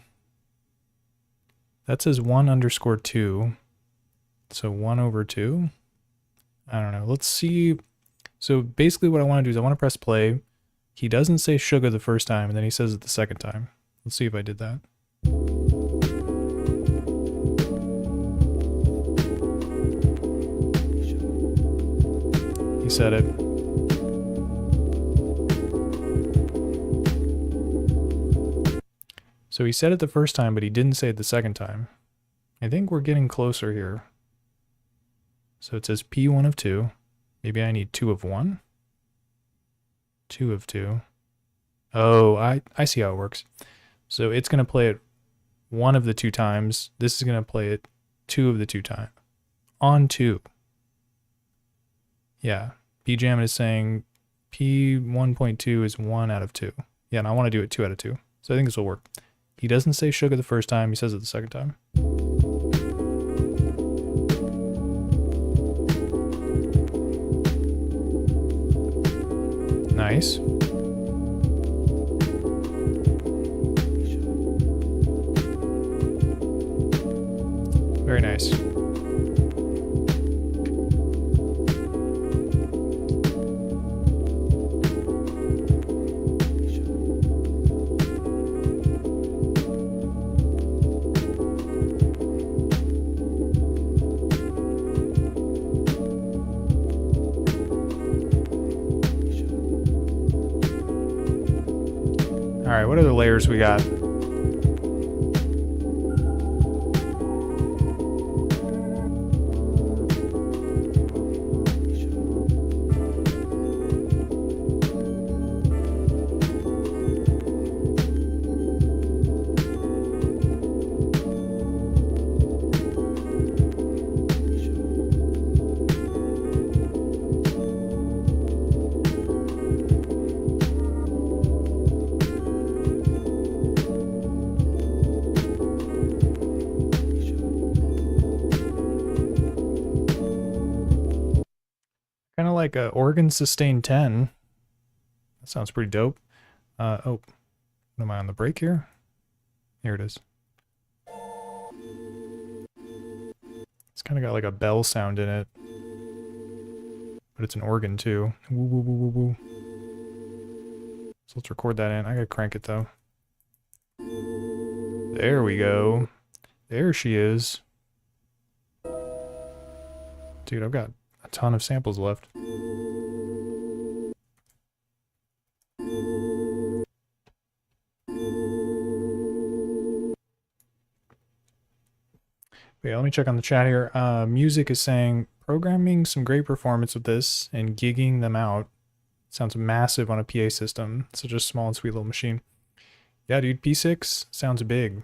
[SPEAKER 1] That says 1_2. So 1/2. I don't know. Let's see. So basically what I want to do is I want to press play. He doesn't say sugar the first time, and then he says it the second time. Let's see if I did that. He said it. So he said it the first time, but he didn't say it the second time. I think we're getting closer here. So it says P1 of 2. Maybe I need 2 of 1. 2 of 2. Oh, I see how it works. So it's going to play it 1 of the 2 times. This is going to play it 2 of the 2 times. On 2. Yeah. BJam is saying P1.2 is 1 out of 2. Yeah, and I want to do it 2 out of 2. So I think this will work. He doesn't say sugar the first time. He says it the second time. Nice. Very nice. All right, what other layers we got? Kind of like a organ sustain 10. That sounds pretty dope. Oh, am I on the break here? Here it is. It's kind of got like a bell sound in it. But it's an organ too. Woo, woo, woo, woo, woo. So let's record that in. I gotta crank it though. There we go. There she is. Dude, I've got a ton of samples left. Yeah, let me check on the chat here. Music is saying, programming some great performance with this and gigging them out. Sounds massive on a PA system. Such a small and sweet little machine. Yeah, dude, P6 sounds big.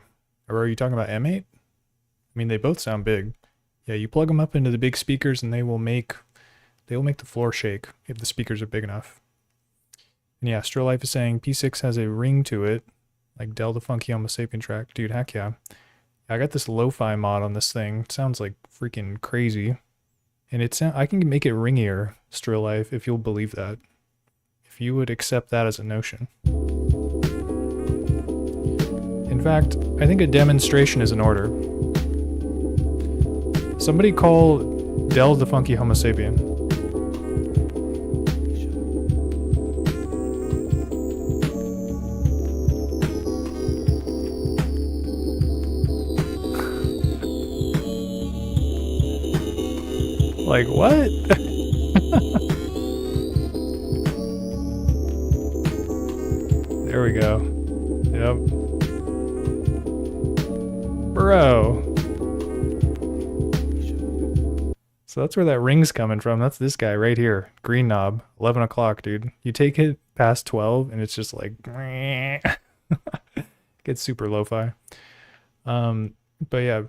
[SPEAKER 1] Or are you talking about M8? I mean, they both sound big. Yeah, you plug them up into the big speakers and they will make the floor shake if the speakers are big enough. And yeah, Still Life is saying P6 has a ring to it, like Del the Funky Homo Sapien track. Dude, heck yeah. I got this lo-fi mod on this thing. It sounds like freaking crazy. And I can make it ringier, Still Life, if you'll believe that. If you would accept that as a notion. In fact, I think a demonstration is in order. Somebody call Del the Funky Homo Sapien. Like, what? There we go. Yep. Bro. So that's where that ring's coming from. That's this guy right here. Green knob, 11 o'clock, dude. You take it past 12 and it's just like, gets super lo-fi. But yeah,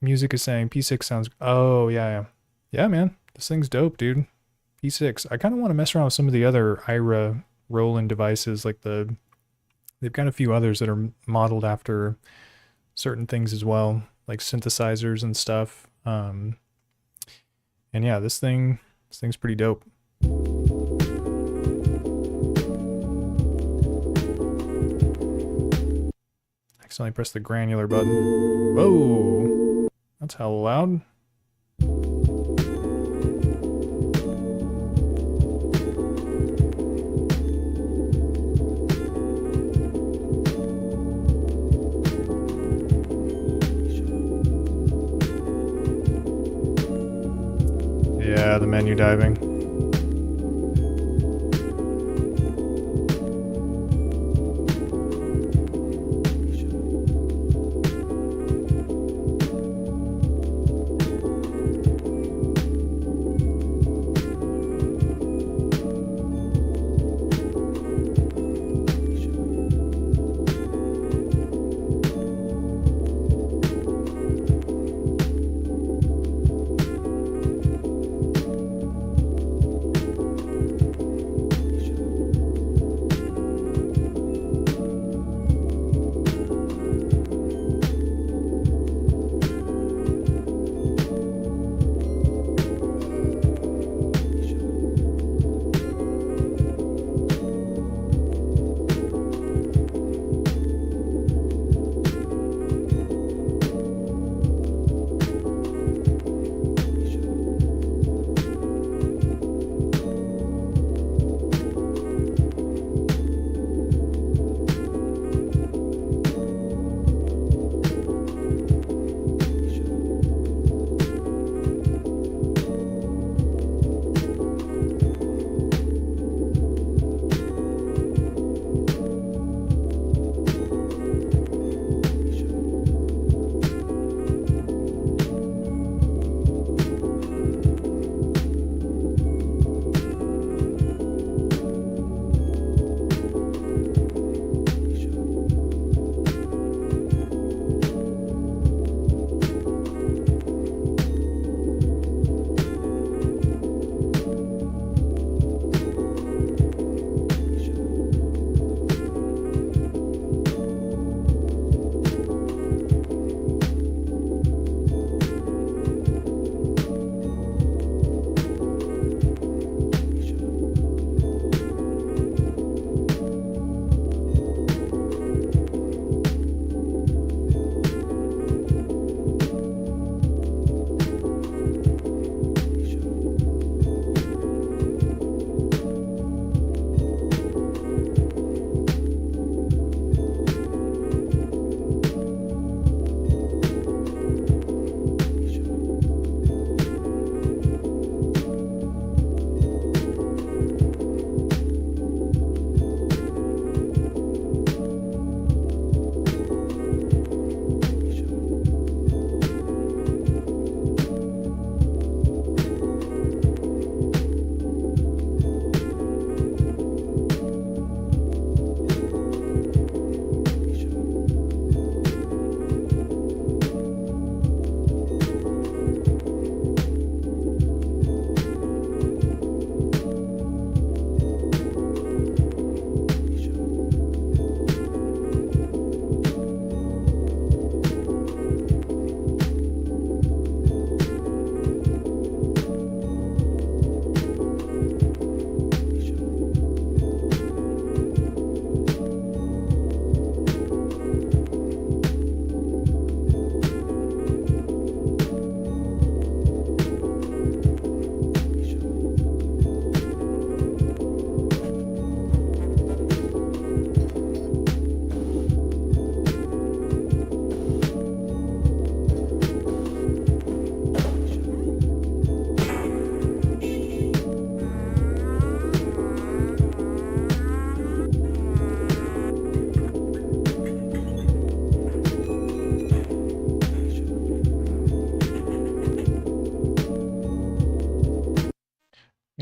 [SPEAKER 1] music is saying P6 sounds, oh yeah. Yeah, man, this thing's dope, dude. P6. I kind of want to mess around with some of the other IRA Roland devices, like they've got a few others that are modeled after certain things as well, like synthesizers and stuff. And yeah, this thing's pretty dope. Accidentally pressed the granular button. Whoa, that's hella loud. Yeah, the menu diving.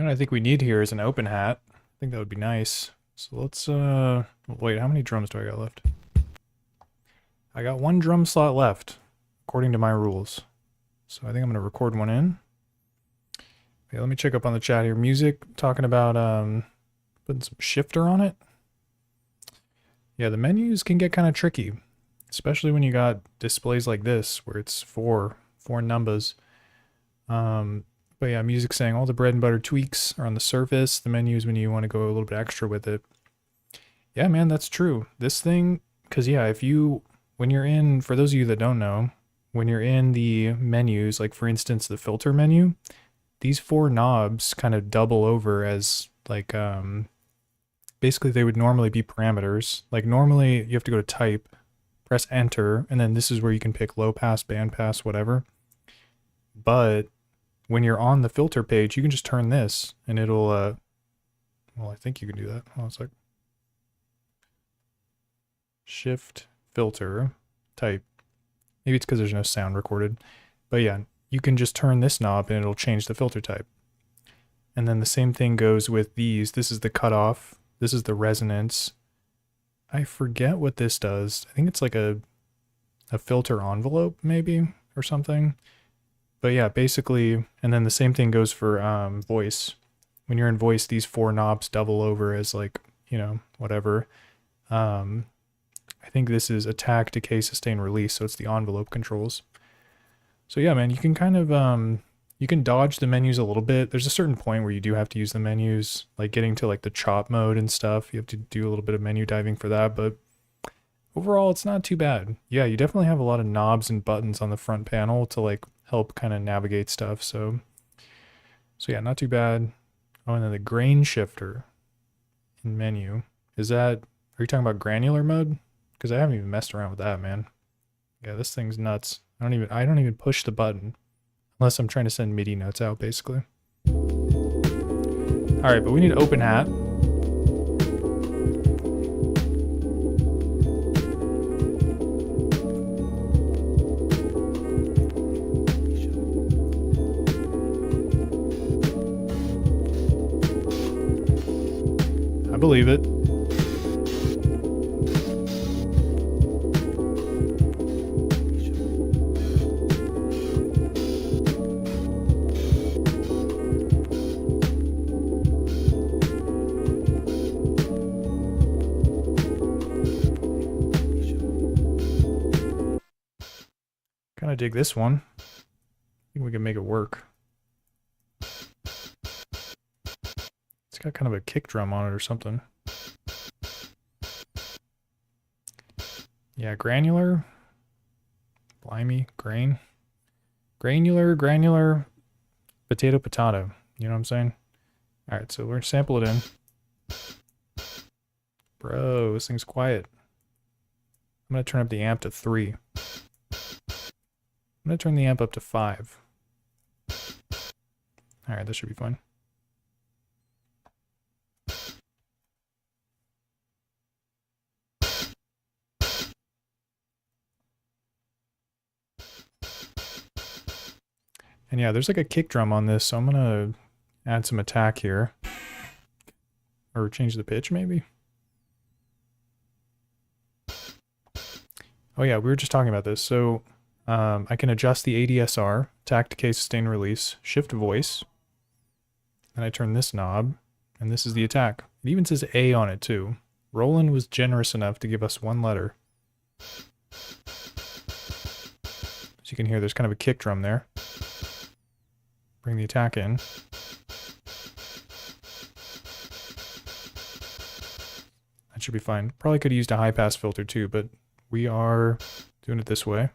[SPEAKER 1] You know what I think we need here is an open hat. I think that would be nice. So let's, wait, how many drums do I got left? I got one drum slot left, according to my rules. So I think I'm going to record one in. Okay, let me check up on the chat here. Music, talking about putting some shifter on it. Yeah, the menus can get kind of tricky, especially when you got displays like this, where it's four numbers. But yeah, music saying all the bread and butter tweaks are on the surface. The menus when you want to go a little bit extra with it. Yeah, man, that's true. This thing, because yeah, when you're in, for those of you that don't know, when you're in the menus, like for instance, the filter menu, these four knobs kind of double over as like, basically they would normally be parameters. Like normally you have to go to type, press enter, and then this is where you can pick low pass, band pass, whatever. But when you're on the filter page, you can just turn this and it'll, well, I think you can do that. Hold on a sec. Shift, filter, type. Maybe it's because there's no sound recorded. But yeah, you can just turn this knob and it'll change the filter type. And then the same thing goes with these. This is the cutoff. This is the resonance. I forget what this does. I think it's like a filter envelope maybe or something. But yeah, basically, and then the same thing goes for voice. When you're in voice, these four knobs double over as like, you know, whatever. I think this is attack, decay, sustain, release. So it's the envelope controls. So yeah, man, you can kind of, you can dodge the menus a little bit. There's a certain point where you do have to use the menus, like getting to like the chop mode and stuff. You have to do a little bit of menu diving for that, but overall, it's not too bad. Yeah, you definitely have a lot of knobs and buttons on the front panel to like help kind of navigate stuff. So yeah, not too bad. Oh, and then the grain shifter in menu. Are you talking about granular mode? Because I haven't even messed around with that, man. Yeah, this thing's nuts. I don't even push the button unless I'm trying to send MIDI notes out, basically. All right, but we need open hat. I believe it. Kind of dig this one. I think we can make it work. It's got kind of a kick drum on it or something. Yeah, granular. Blimey, grain. Granular, potato. You know what I'm saying? All right, so we're gonna sample it in. Bro, this thing's quiet. I'm gonna turn up the amp to 3. I'm going to turn the amp up to 5. Alright, this should be fun. And yeah, there's like a kick drum on this, so I'm going to add some attack here. Or change the pitch, maybe? Oh yeah, we were just talking about this. So I can adjust the ADSR, attack, decay, sustain, release, shift voice, and I turn this knob, and this is the attack. It even says A on it too. Roland was generous enough to give us 1 letter. As you can hear, there's kind of a kick drum there. Bring the attack in. That should be fine. Probably could have used a high pass filter too, but we are doing it this way.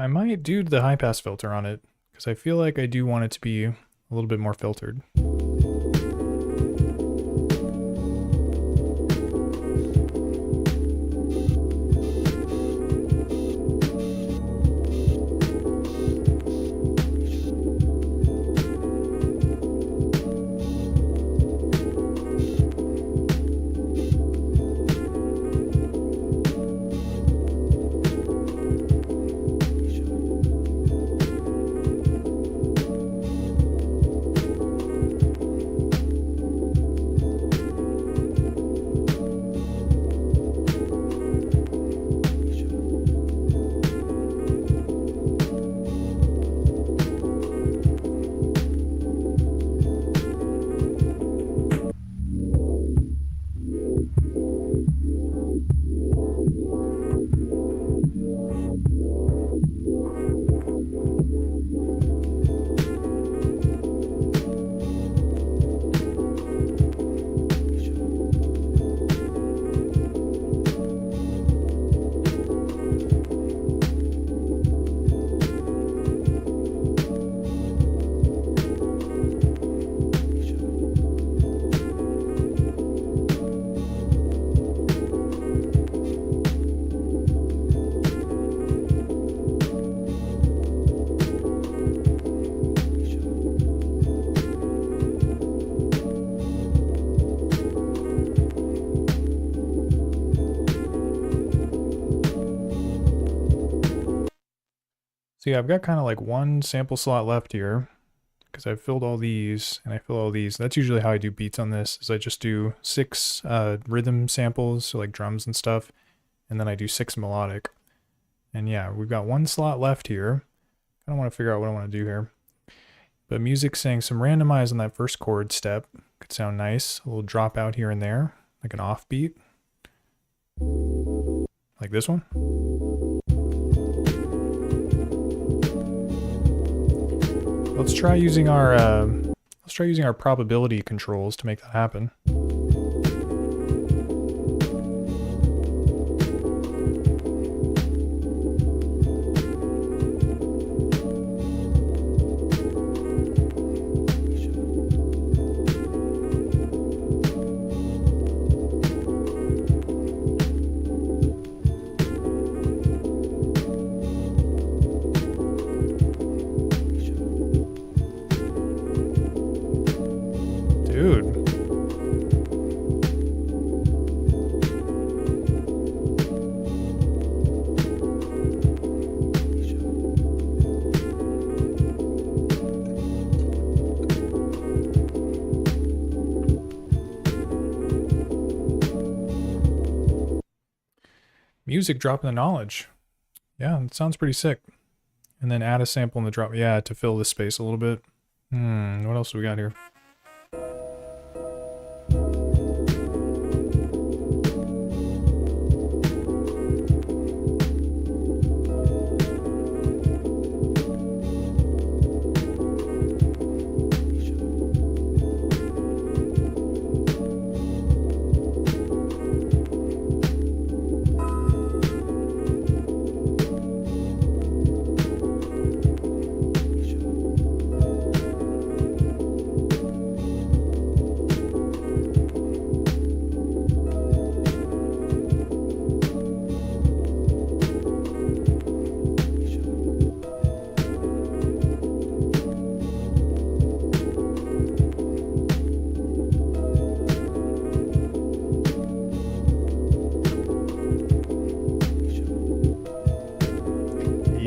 [SPEAKER 1] I might do the high pass filter on it because I feel like I do want it to be a little bit more filtered. So yeah, I've got kind of like one sample slot left here because I've filled all these and I fill all these. That's usually how I do beats on this, is I just do 6 rhythm samples, so like drums and stuff, and then I do 6 melodic. And yeah, we've got one slot left here. I don't want to figure out what I want to do here. But music saying some randomize on that first chord step could sound nice. A little drop out here and there, like an offbeat. Like this one. Let's try using our probability controls to make that happen. Dude. Music dropping the knowledge. Yeah, it sounds pretty sick. And then add a sample in the drop. Yeah, to fill this space a little bit. What else do we got here?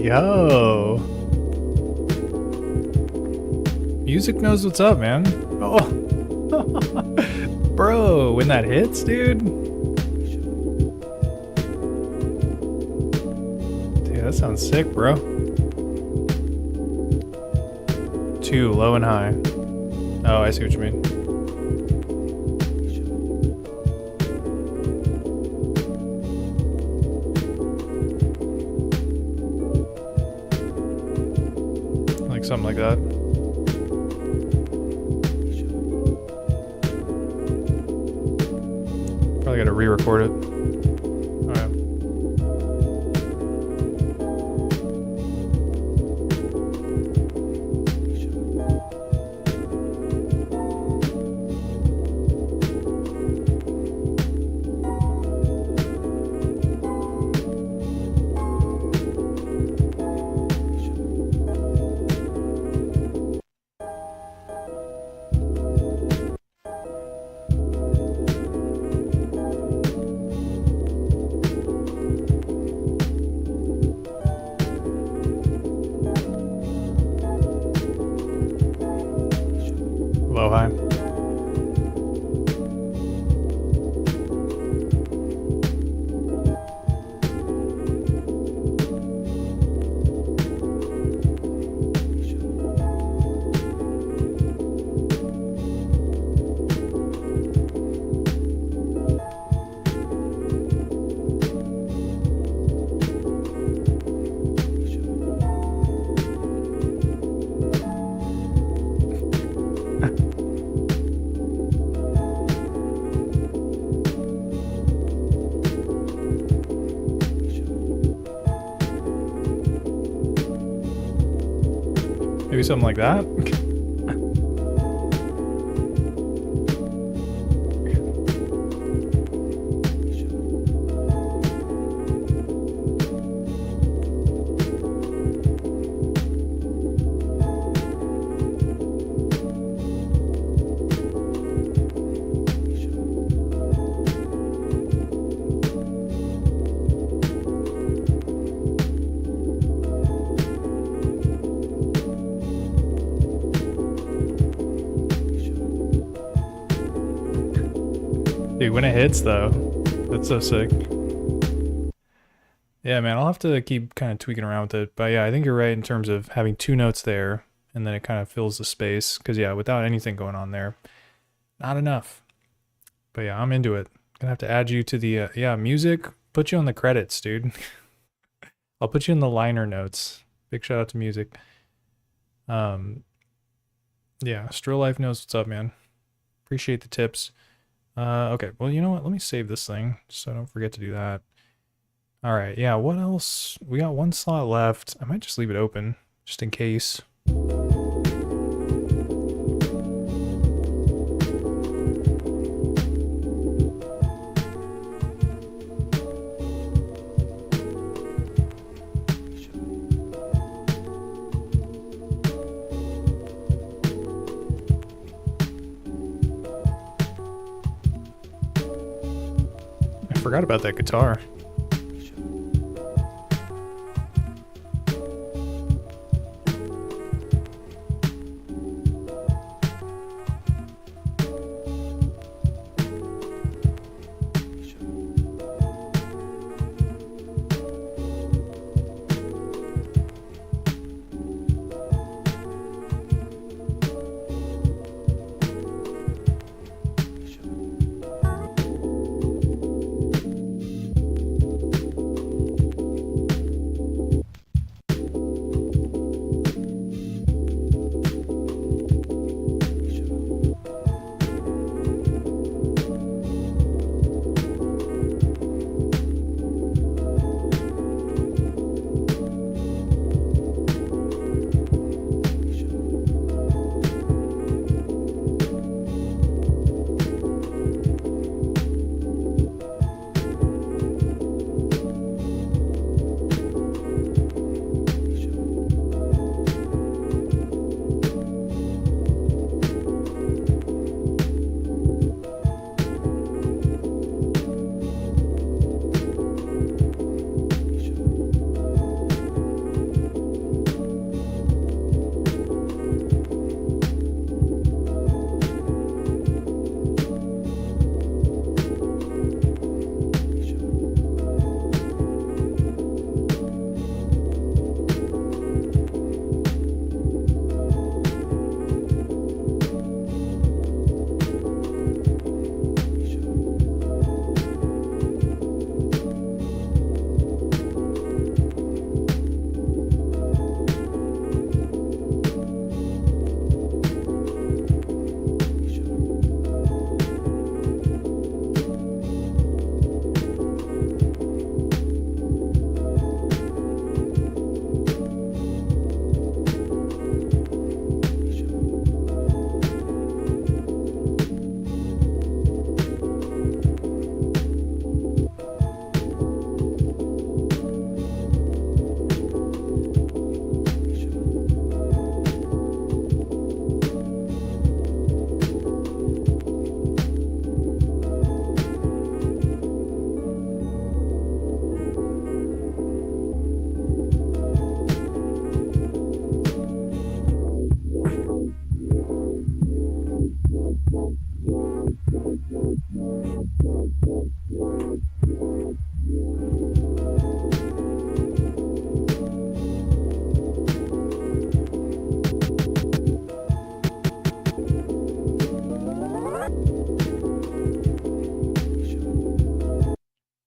[SPEAKER 1] Yo. Music knows what's up, man. Oh. Bro, when that hits, dude. Dude, that sounds sick, bro. 2, low and high. Oh, I see what you mean. Something like that. Probably gotta re-record it. Alright. low high. Maybe something like that. Dude, when it hits though, that's so sick. Yeah, man, I'll have to keep kind of tweaking around with it. But yeah, I think you're right in terms of having two notes there and then it kind of fills the space. Because yeah, without anything going on there, not enough. But yeah, I'm into it. Gonna have to add you to the, yeah, music, put you on the credits, dude. I'll put you in the liner notes. Big shout out to music. Yeah, Strill Life knows what's up, man. Appreciate the tips. Okay, well, you know what? Let me save this thing so I don't forget to do that. All right, yeah, what else? We got one slot left. I might just leave it open just in case. I forgot about that guitar.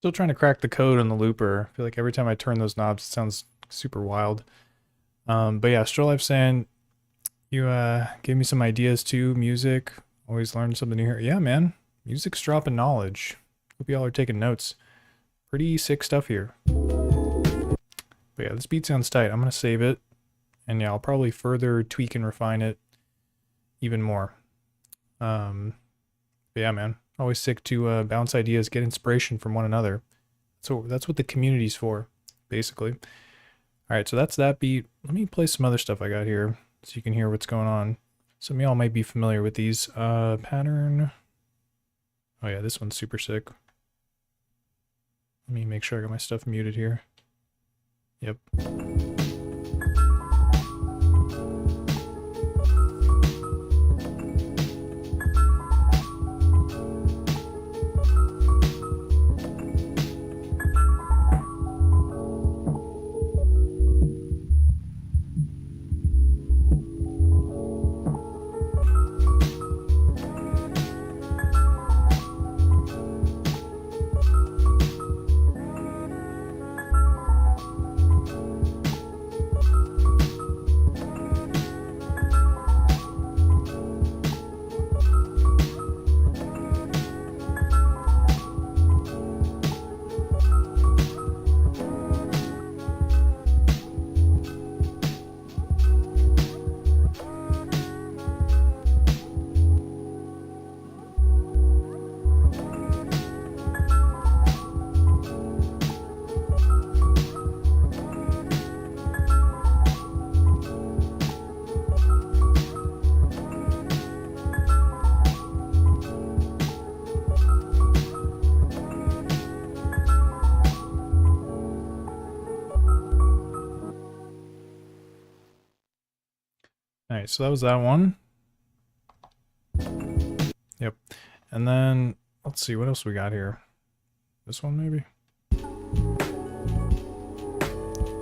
[SPEAKER 1] Still trying to crack the code on the looper. I feel like every time I turn those knobs, it sounds super wild. But yeah, Stroll Life saying you gave me some ideas too. Music, always learn something new here. Yeah, man, music's dropping knowledge. Hope y'all are taking notes. Pretty sick stuff here. But yeah, this beat sounds tight. I'm gonna save it, and yeah, I'll probably further tweak and refine it even more. But yeah, man, always sick to bounce ideas, get inspiration from one another. So that's what the community's for, basically. All right, so that's that beat. Let me play some other stuff I got here so you can hear what's going on. Some of y'all might be familiar with these. Pattern. Oh yeah, this one's super sick. Let me make sure I got my stuff muted here. Yep. Alright, so that was that one. Yep. And then, let's see, what else we got here? This one, maybe? Oh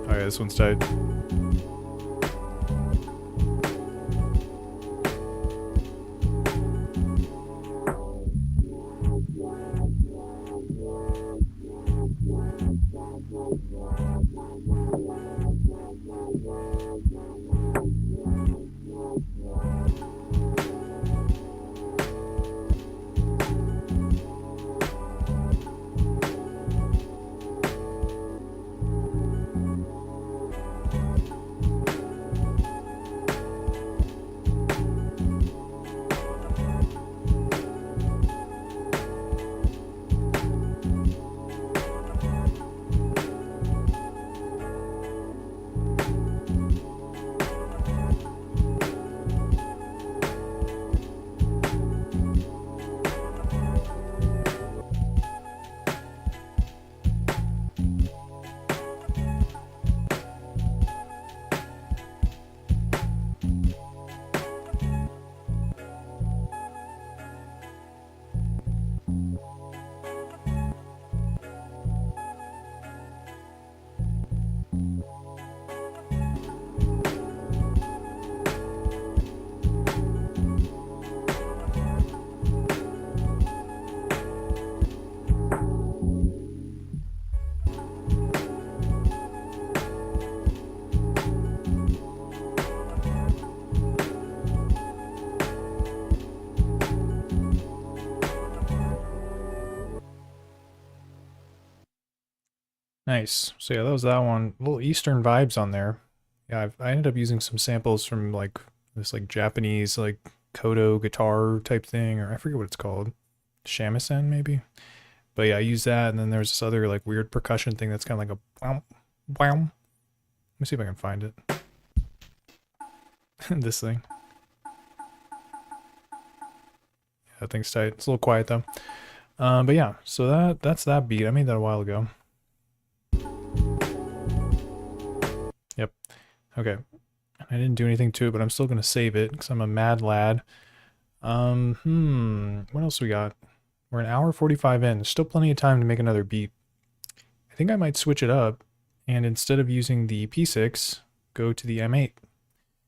[SPEAKER 1] yeah, this one's tight. Nice. So yeah, that was that one. Little Eastern vibes on there. Yeah, I ended up using some samples from like this like Japanese like koto guitar type thing, or I forget what it's called. Shamisen maybe. But yeah, I used that, and then there's this other like weird percussion thing that's kind of like a wow, wow. Let me see if I can find it. This thing. Yeah, that thing's tight. It's a little quiet though. But yeah, so that's that beat. I made that a while ago. Yep. Okay. I didn't do anything to it, but I'm still gonna save it because I'm a mad lad. What else we got? We're an hour 45 in. There's still plenty of time to make another beat. I think I might switch it up, and instead of using the P6, go to the M8.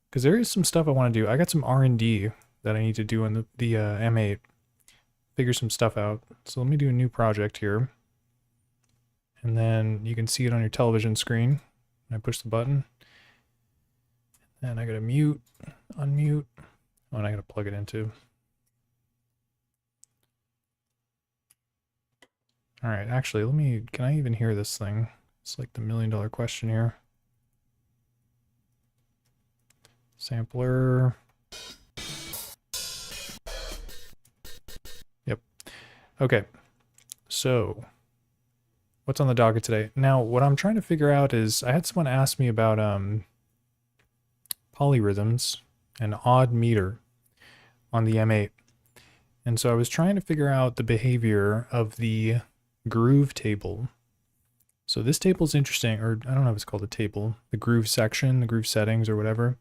[SPEAKER 1] Because there is some stuff I want to do. I got some R&D that I need to do on the M8. Figure some stuff out. So let me do a new project here. And then you can see it on your television screen. I push the button. And I gotta mute, unmute. Oh, and I gotta plug it into. All right, actually, can I even hear this thing? It's like the $1 million question here. Sampler. Yep. Okay. So, what's on the docket today? Now, what I'm trying to figure out is, I had someone ask me about polyrhythms and odd meter on the M8. And so I was trying to figure out the behavior of the groove table. So this table is interesting, or I don't know if it's called a table, the groove section, the groove settings or whatever.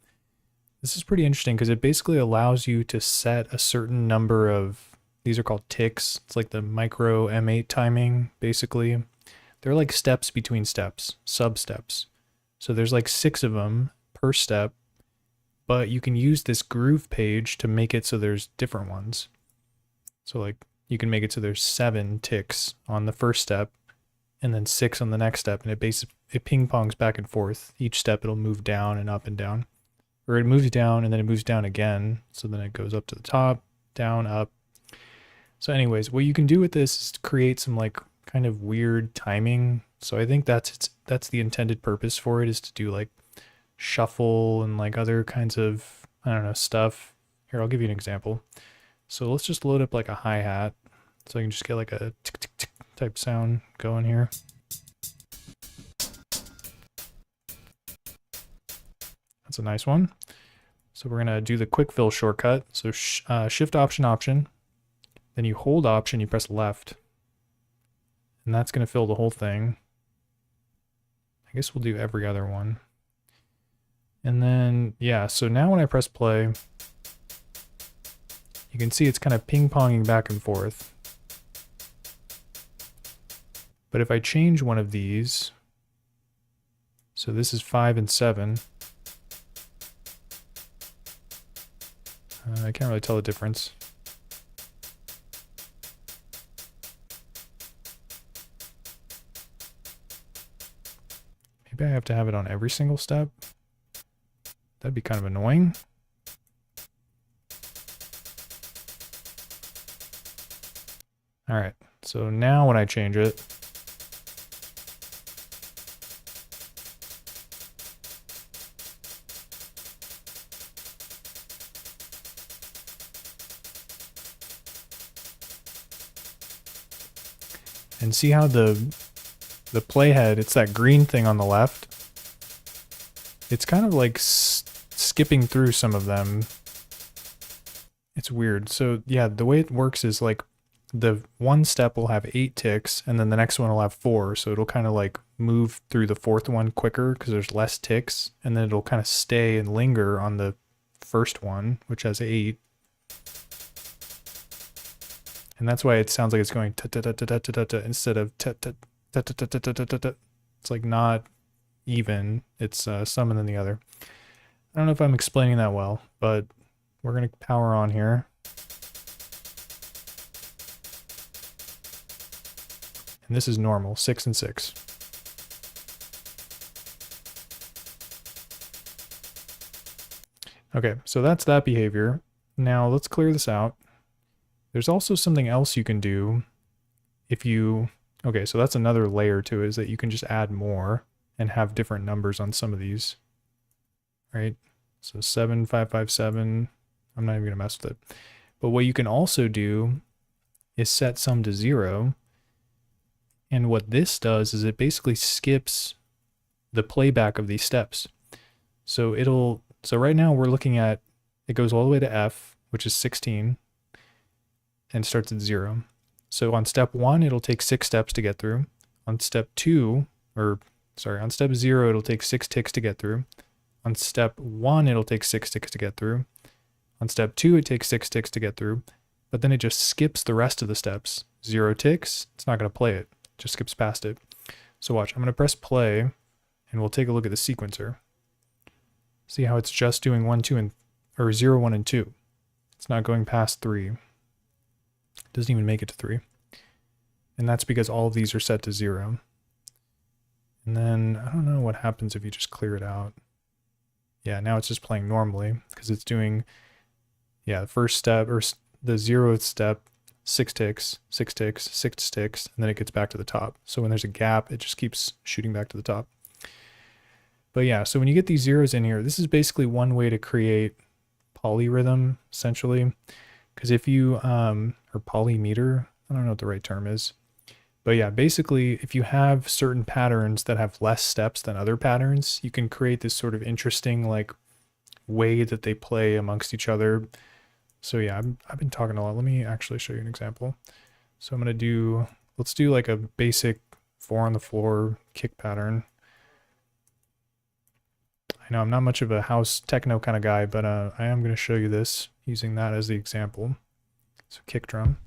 [SPEAKER 1] This is pretty interesting because it basically allows you to set a certain number of, these are called ticks. It's like the micro M8 timing, basically. They're like steps between steps, sub-steps. So there's like 6 of them per step, but you can use this groove page to make it so there's different ones. So like you can make it so there's 7 ticks on the first step and then 6 on the next step, and it ping pongs back and forth. Each step it'll move down and up and down. Or it moves down and then it moves down again. So then it goes up to the top, down, up. So anyways, what you can do with this is create some like kind of weird timing. So I think that's the intended purpose for it, is to do like shuffle and like other kinds of, I don't know, stuff. Here, I'll give you an example. So let's just load up like a hi-hat. So I can just get like a tick tick tick type sound going here. That's a nice one. So we're gonna do the quick fill shortcut. So shift option, then you hold option, you press left. And that's gonna fill the whole thing. I guess we'll do every other one. And then, yeah, so now when I press play, you can see it's kind of ping-ponging back and forth. But if I change one of these, so this is 5 and 7, I can't really tell the difference. Maybe I have to have it on every single step. That'd be kind of annoying. All right, so now when I change it, and see how the playhead, it's that green thing on the left. It's kind of like skipping through some of them. It's weird. So yeah, the way it works is like the one step will have 8 ticks and then the next one will have 4. So it'll kind of like move through the fourth one quicker because there's less ticks, and then it'll kind of stay and linger on the first one, which has 8. And that's why it sounds like it's going ta-ta-ta-ta-ta-ta instead of ta-ta-ta-ta-ta-ta-ta. It's like not even. It's some and then the other. I don't know if I'm explaining that well, but we're going to power on here. And this is normal, 6 and 6. Okay, so that's that behavior. Now let's clear this out. There's also something else you can do if you, okay, so that's another layer to it, is that you can just add more and have different numbers on some of these, right? So 7557, I'm not even gonna mess with it. But what you can also do is set some to 0. And what this does is it basically skips the playback of these steps. So so right now we're looking at, it goes all the way to F, which is 16, and starts at 0. So on step 1, it'll take 6 steps to get through. On step 2, on step 0, it'll take 6 ticks to get through. On step 1, it'll take 6 ticks to get through. On step 2, it takes 6 ticks to get through, but then it just skips the rest of the steps. 0 ticks, it's not going to play it. It just skips past it. So watch, I'm going to press play, and we'll take a look at the sequencer. See how it's just doing 1, 2, or 0, 1, and 2. It's not going past 3. Doesn't even make it to 3. And that's because all of these are set to 0. And then I don't know what happens if you just clear it out. Yeah, now it's just playing normally because it's doing, yeah, the first step or the 0th step, 6 ticks, 6 ticks, 6 ticks, and then it gets back to the top. So when there's a gap, it just keeps shooting back to the top. But yeah, so when you get these zeros in here, this is basically one way to create polyrhythm, essentially. Because if you, or polymeter, I don't know what the right term is. But yeah, basically, if you have certain patterns that have less steps than other patterns, you can create this sort of interesting, like, way that they play amongst each other. So yeah, I've been talking a lot. Let me actually show you an example. So I'm going to do, let's do like a basic 4 on the floor kick pattern. I know I'm not much of a house techno kind of guy, but I am going to show you this using that as the example. So kick drum.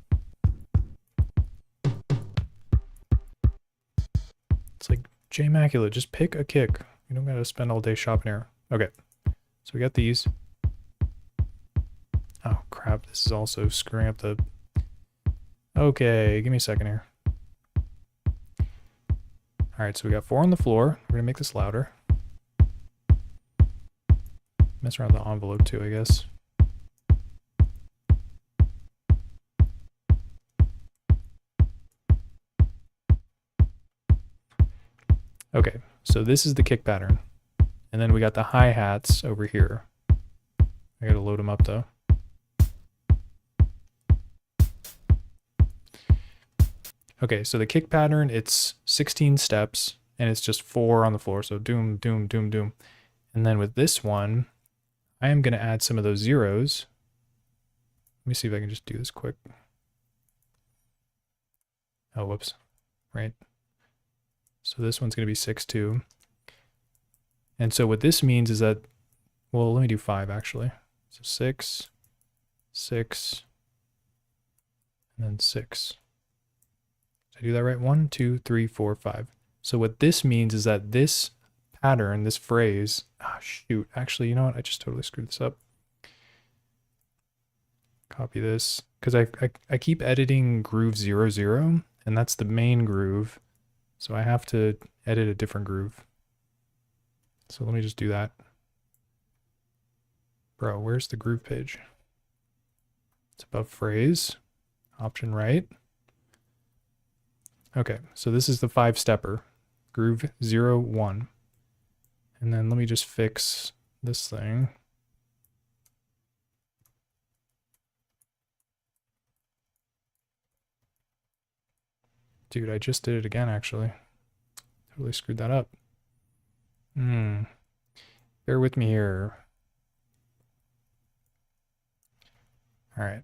[SPEAKER 1] It's like J-Immaculate, just pick a kick. You don't got to spend all day shopping here. Okay, so we got these. Oh crap, this is also screwing up the... Okay, give me a second here. Alright, so we got 4 on the floor. We're gonna make this louder. Mess around with the envelope too, I guess. Okay, so this is the kick pattern. And then we got the hi-hats over here. I gotta load them up though. Okay, so the kick pattern, it's 16 steps, and it's just 4 on the floor, so doom, doom, doom, doom. And then with this one, I am gonna add some of those zeros. Let me see if I can just do this quick. Oh, whoops, right? So this one's gonna be 6, 2. And so what this means is that, well, let me do 5 actually. So 6, 6, and then 6. Did I do that right? 1, 2, 3, 4, 5. So what this means is that this pattern, this phrase, shoot, actually, you know what? I just totally screwed this up. Copy this, because I keep editing groove 0, 0, and that's the main groove. So I have to edit a different groove. So let me just do that. Bro, where's the groove page? It's above phrase, option right. Okay, so this is the 5-stepper, groove 0, 1. And then let me just fix this thing. Dude, I just did it again, actually. Totally screwed that up. Bear with me here. All right,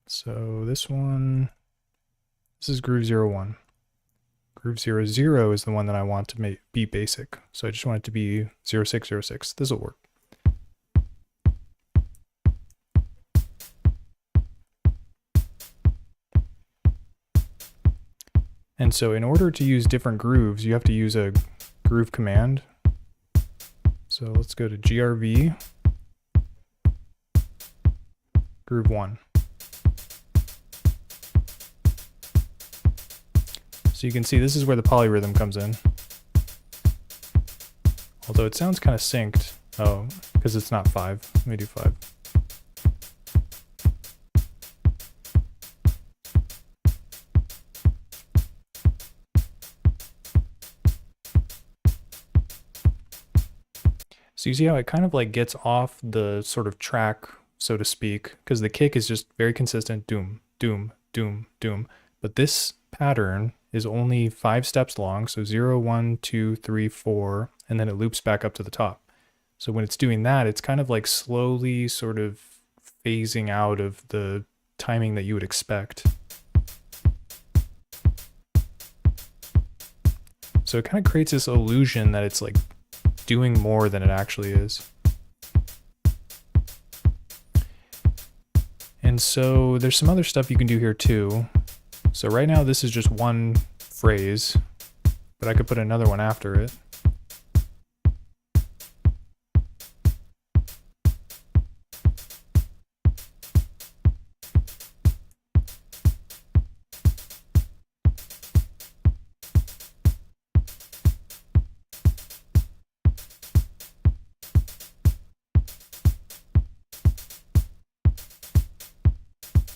[SPEAKER 1] so this one, this is groove 0, 1. Groove 0, 0 is the one that I want to be basic. So I just want it to be 0, 6, 0, 6. This will work. And so in order to use different grooves, you have to use a groove command. So let's go to GRV, groove 1. So you can see this is where the polyrhythm comes in. Although it sounds kind of synced. Oh, because it's not 5. Let me do 5. So you see how it kind of like gets off the sort of track, so to speak, because the kick is just very consistent, doom, doom, doom, doom. But this pattern is only 5 steps long, so 0, 1, 2, 3, 4, and then it loops back up to the top. So when it's doing that, it's kind of like slowly sort of phasing out of the timing that you would expect. So it kind of creates this illusion that it's like doing more than it actually is. And so there's some other stuff you can do here too. So right now this is just one phrase, but I could put another one after it.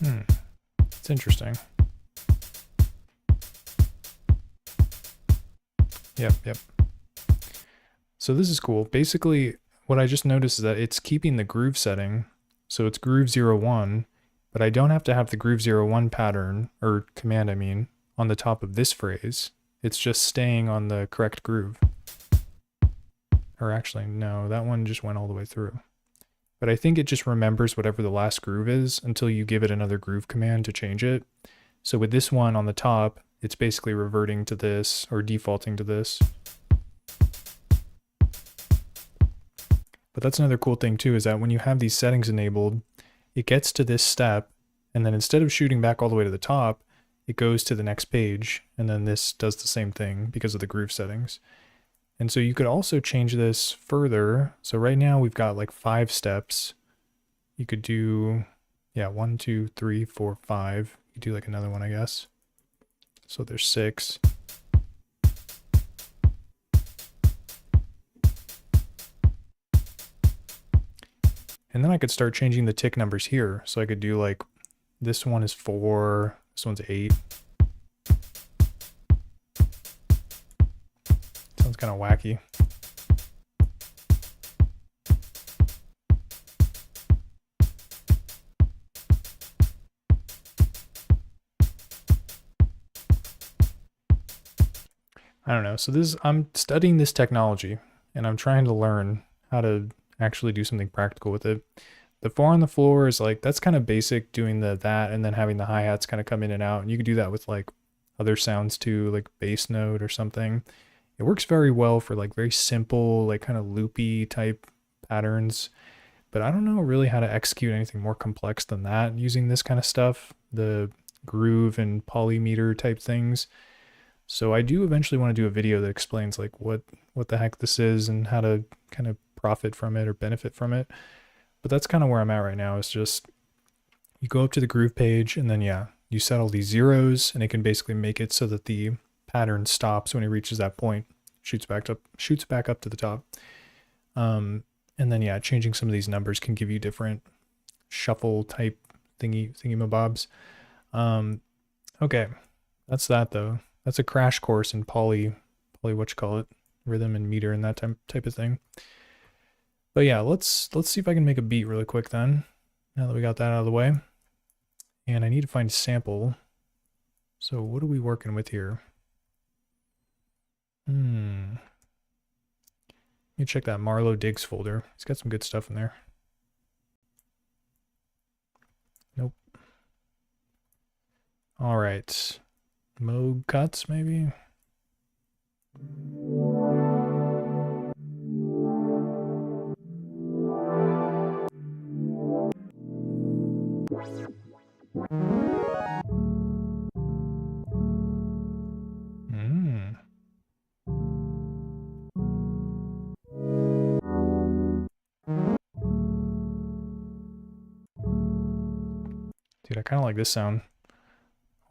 [SPEAKER 1] It's interesting. Yep. So this is cool. Basically, what I just noticed is that it's keeping the groove setting. So it's groove 01, but I don't have to have the groove 01 pattern, or command I mean, on the top of this phrase. It's just staying on the correct groove. Or actually, no, that one just went all the way through. But I think it just remembers whatever the last groove is until you give it another groove command to change it. So with this one on the top, it's basically reverting to this, or defaulting to this. But that's another cool thing too, is that when you have these settings enabled, it gets to this step, and then instead of shooting back all the way to the top, it goes to the next page, and then this does the same thing because of the groove settings. And so you could also change this further. So right now we've got like 5 steps. You could do, 1, 2, 3, 4, 5. You do like another one, I guess. So there's 6. And then I could start changing the tick numbers here. So I could do like, this one is 4, this one's 8. Sounds kind of wacky. I don't know. So I'm studying this technology, and I'm trying to learn how to actually do something practical with it. The 4 on the floor is like, that's kind of basic, doing that and then having the hi-hats kind of come in and out. And you could do that with like other sounds too, like bass note or something. It works very well for like very simple, like kind of loopy type patterns. But I don't know really how to execute anything more complex than that using this kind of stuff, the groove and polymeter type things. So I do eventually want to do a video that explains like what the heck this is and how to kind of profit from it or benefit from it. But that's kind of where I'm at right now. Is just you go up to the groove page, and then you set all these zeros, and it can basically make it so that the pattern stops when it reaches that point, shoots back up to the top. And then changing some of these numbers can give you different shuffle type thingy-mabobs. Okay, that's that though. That's a crash course in rhythm and meter and that type of thing. But yeah, let's see if I can make a beat really quick then, now that we got that out of the way. And I need to find a sample. So what are we working with here? Let me check that Marlowe Diggs folder. He's got some good stuff in there. Nope. All right. Moog cuts, maybe? Dude, I kind of like this sound.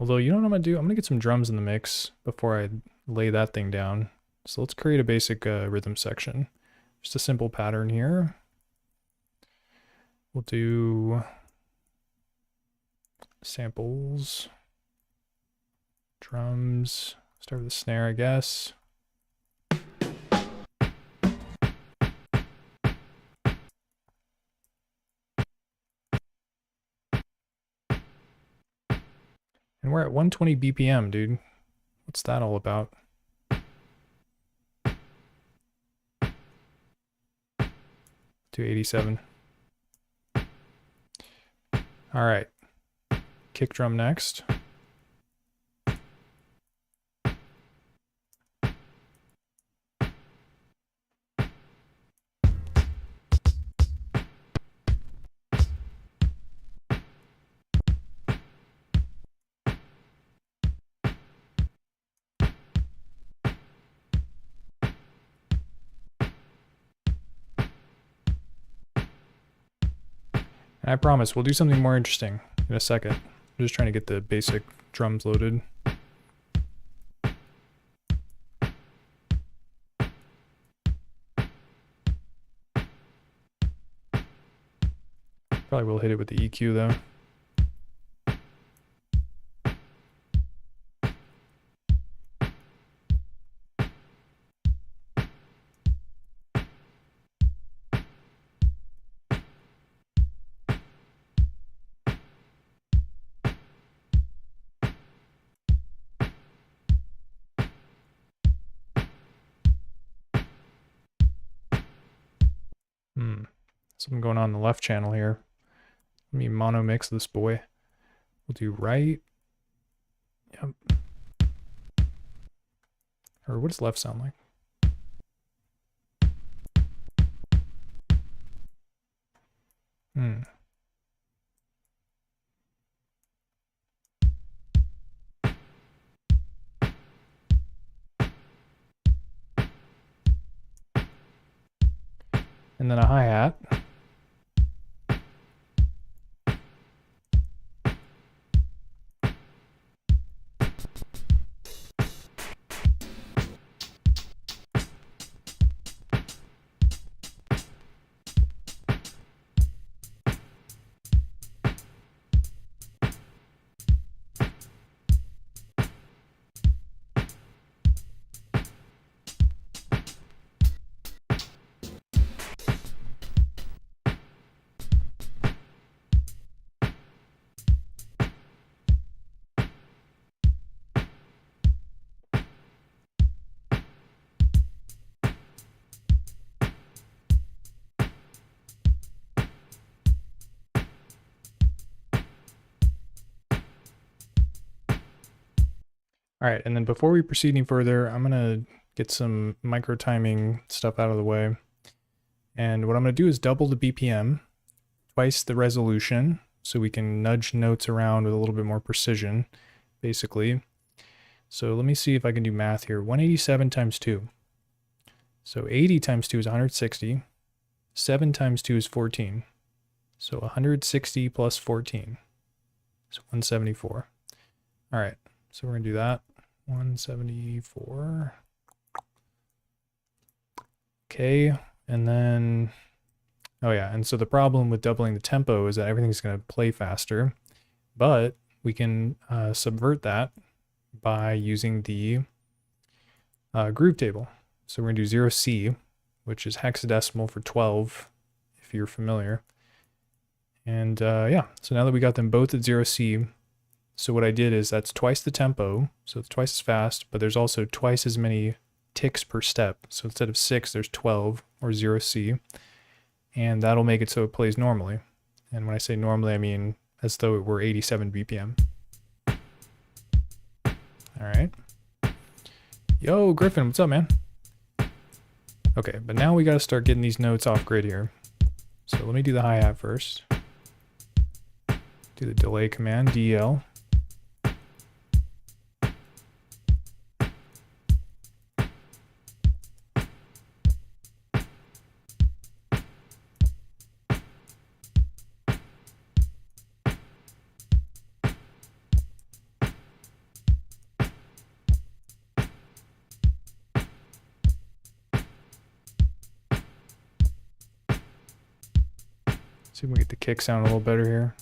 [SPEAKER 1] Although, you know what I'm going to do? I'm going to get some drums in the mix before I lay that thing down. So let's create a basic rhythm section. Just a simple pattern here. We'll do samples, drums, start with the snare, I guess. And we're at 120 BPM, dude. What's that all about? 287. All right. Kick drum next. And I promise we'll do something more interesting in a second. I'm just trying to get the basic drums loaded. Probably will hit it with the EQ though. something going on in the left channel here. Let me mono mix this boy. We'll do right. Yep. Or what does left sound like? And then a hi-hat. All right, and then before we proceed any further, I'm gonna get some micro timing stuff out of the way. And what I'm gonna do is double the BPM, twice the resolution, so we can nudge notes around with a little bit more precision, basically. So let me see if I can do math here. 187 times 2. So 80 times 2 is 160. 7 times 2 is 14. So 160 plus 14. So 174. All right, so we're gonna do that. 174. Okay, and then, oh yeah, and so the problem with doubling the tempo is that everything's going to play faster, but we can subvert that by using the groove table. So we're going to do 0C, which is hexadecimal for 12, if you're familiar. And yeah, so now that we got them both at 0C, so what I did is that's twice the tempo, so it's twice as fast, but there's also twice as many ticks per step. So instead of 6, there's 12, or 0C, and that'll make it so it plays normally. And when I say normally, I mean as though it were 87 BPM. All right. Yo, Griffin, what's up, man? Okay, but now we got to start getting these notes off grid here. So let me do the hi-hat first. Do the delay command, DL. See if we can get the kick sound a little better here.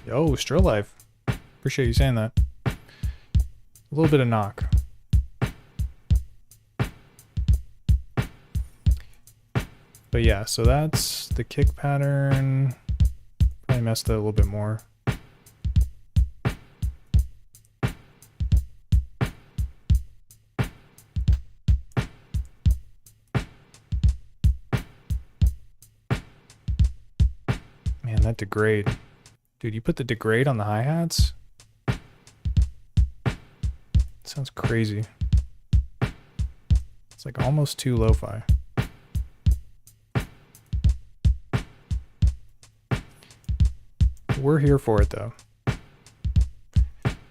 [SPEAKER 1] Yo, Still Life. Appreciate you saying that. A little bit of knock. But yeah, so that's the kick pattern. Probably messed it a little bit more. Man, that degrade. Dude, you put the degrade on the hi-hats? Sounds crazy. It's like almost too lo-fi. We're here for it though.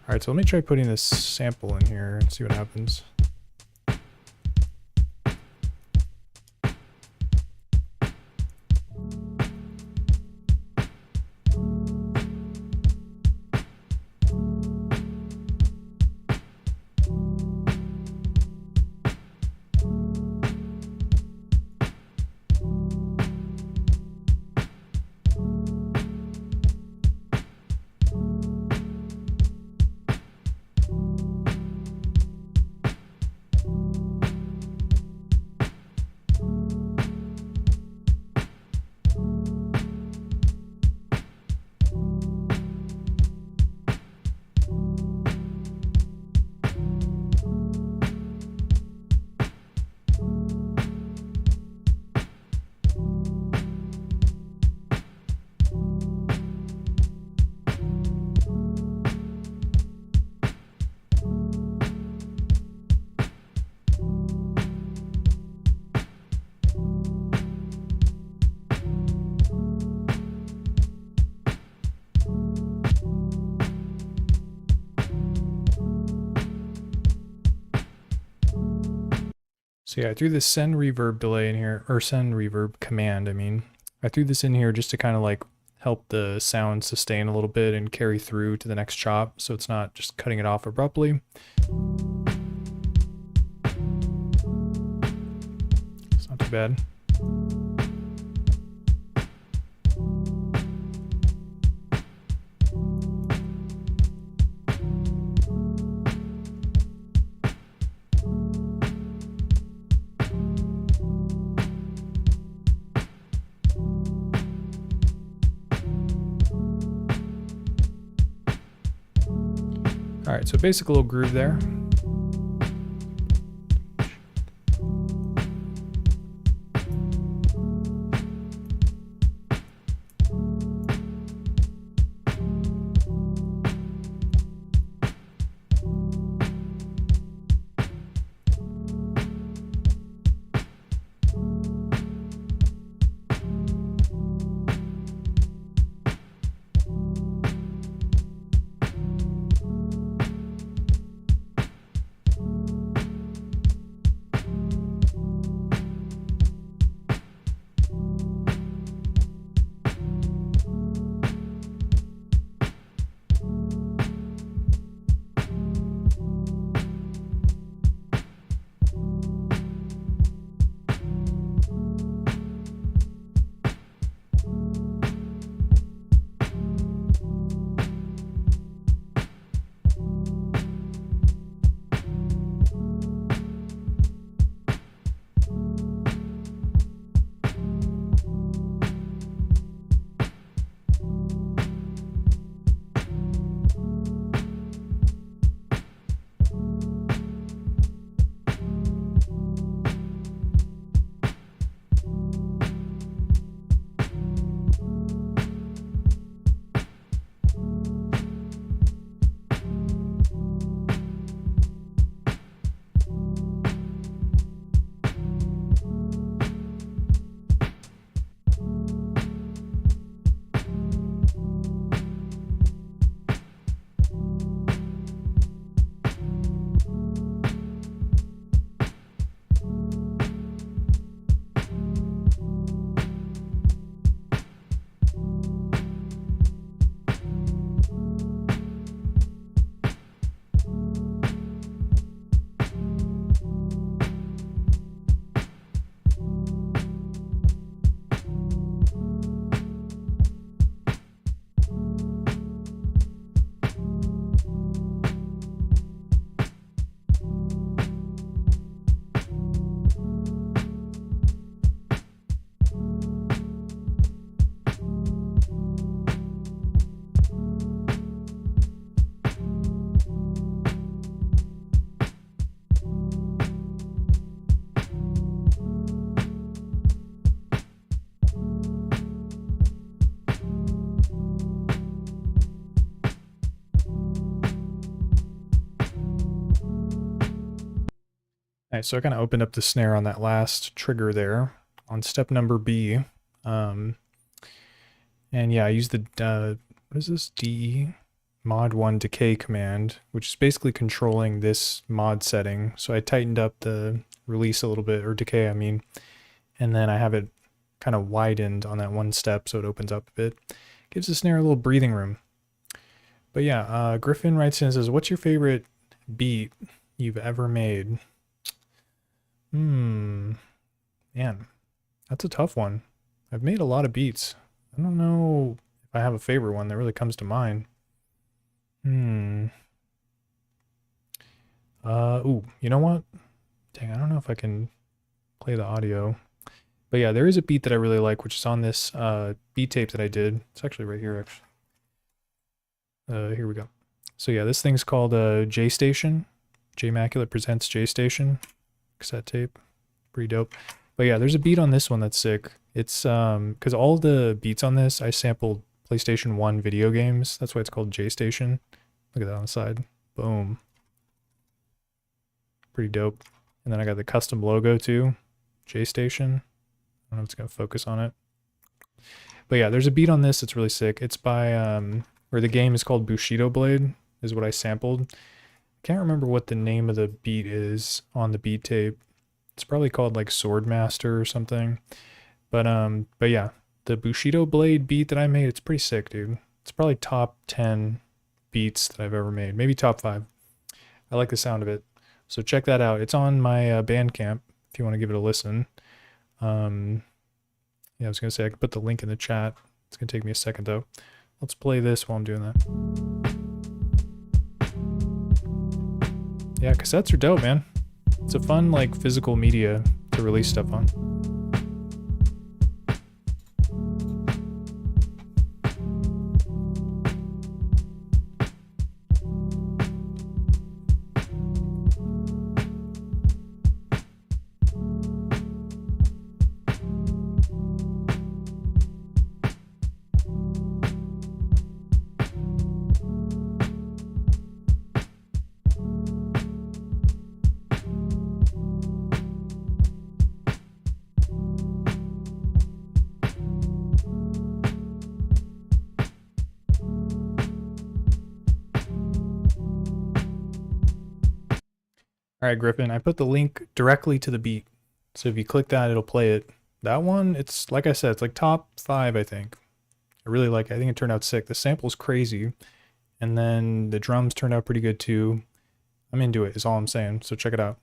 [SPEAKER 1] Alright, so let me try putting this sample in here and see what happens. So yeah, I threw this send reverb delay in here, or send reverb command, I mean. I threw this in here just to kind of like help the sound sustain a little bit and carry through to the next chop, so it's not just cutting it off abruptly. It's not too bad. All right, so basic little groove there. All right, so I kind of opened up the snare on that last trigger there on step number B. And yeah, I used the, what is this? D mod 1 decay command, which is basically controlling this mod setting. So I tightened up the release a little bit, or decay, I mean, and then I have it kind of widened on that one step so it opens up a bit. Gives the snare a little breathing room. But yeah, Griffin writes in and says, what's your favorite beat you've ever made? Man, that's a tough one. I've made a lot of beats. I don't know if I have a favorite one that really comes to mind. Ooh, you know what? Dang, I don't know if I can play the audio. But yeah, there is a beat that I really like, which is on this beat tape that I did. It's actually right here, actually. Here we go. So yeah, this thing's called J Station. J Immaculate presents J Station. Cassette tape. Pretty dope. But yeah, there's a beat on this one that's sick. It's because all the beats on this I sampled PlayStation 1 video games. That's why it's called J Station. Look at that on the side. Boom. Pretty dope. And then I got the custom logo too. J Station. I don't know if it's gonna focus on it. But yeah, there's a beat on this that's really sick. It's by or the game is called Bushido Blade, is what I sampled. Can't remember what the name of the beat is on the beat tape. It's probably called like Swordmaster or something. But yeah, the Bushido blade beat that I made, it's pretty sick, dude. It's probably top 10 beats that I've ever made, maybe top 5. I like the sound of it. So check that out. It's on my Bandcamp if you want to give it a listen. Yeah, I was going to say I could put the link in the chat. It's going to take me a second though. Let's play this while I'm doing that. Yeah, cassettes are dope, man. It's a fun, like, physical media to release stuff on. All right, Griffin, I put the link directly to the beat. So if you click that, it'll play it. That one, it's like I said, it's like top 5, I think. I really like it. I think it turned out sick. The sample's crazy. And then the drums turned out pretty good too. I'm into it, is all I'm saying. So check it out.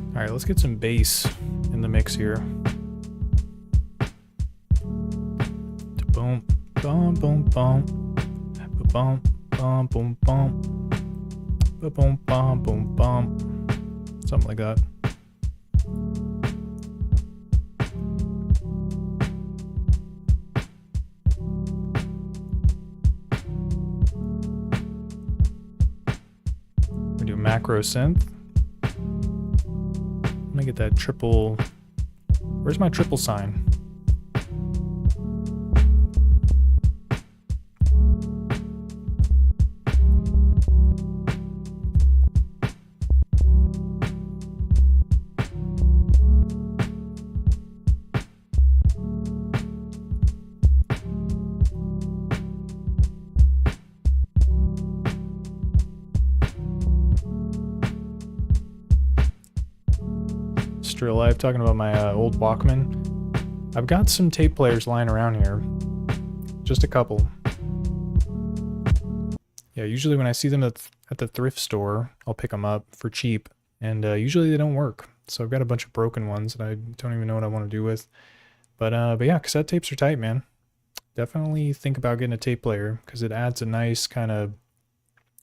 [SPEAKER 1] All right, let's get some bass in the mix here. Boom, boom, boom, boom, boom, boom, boom, boom, boom, boom, boom, boom, something like that. We do macro synth. Let me get that triple. Where's my triple sign? Still alive, talking about my old Walkman. I've got some tape players lying around here. Just a couple. Yeah, usually when I see them at the thrift store, I'll pick them up for cheap. And usually they don't work. So I've got a bunch of broken ones that I don't even know what I want to do with. But yeah, cassette tapes are tight, man. Definitely think about getting a tape player because it adds a nice kind of,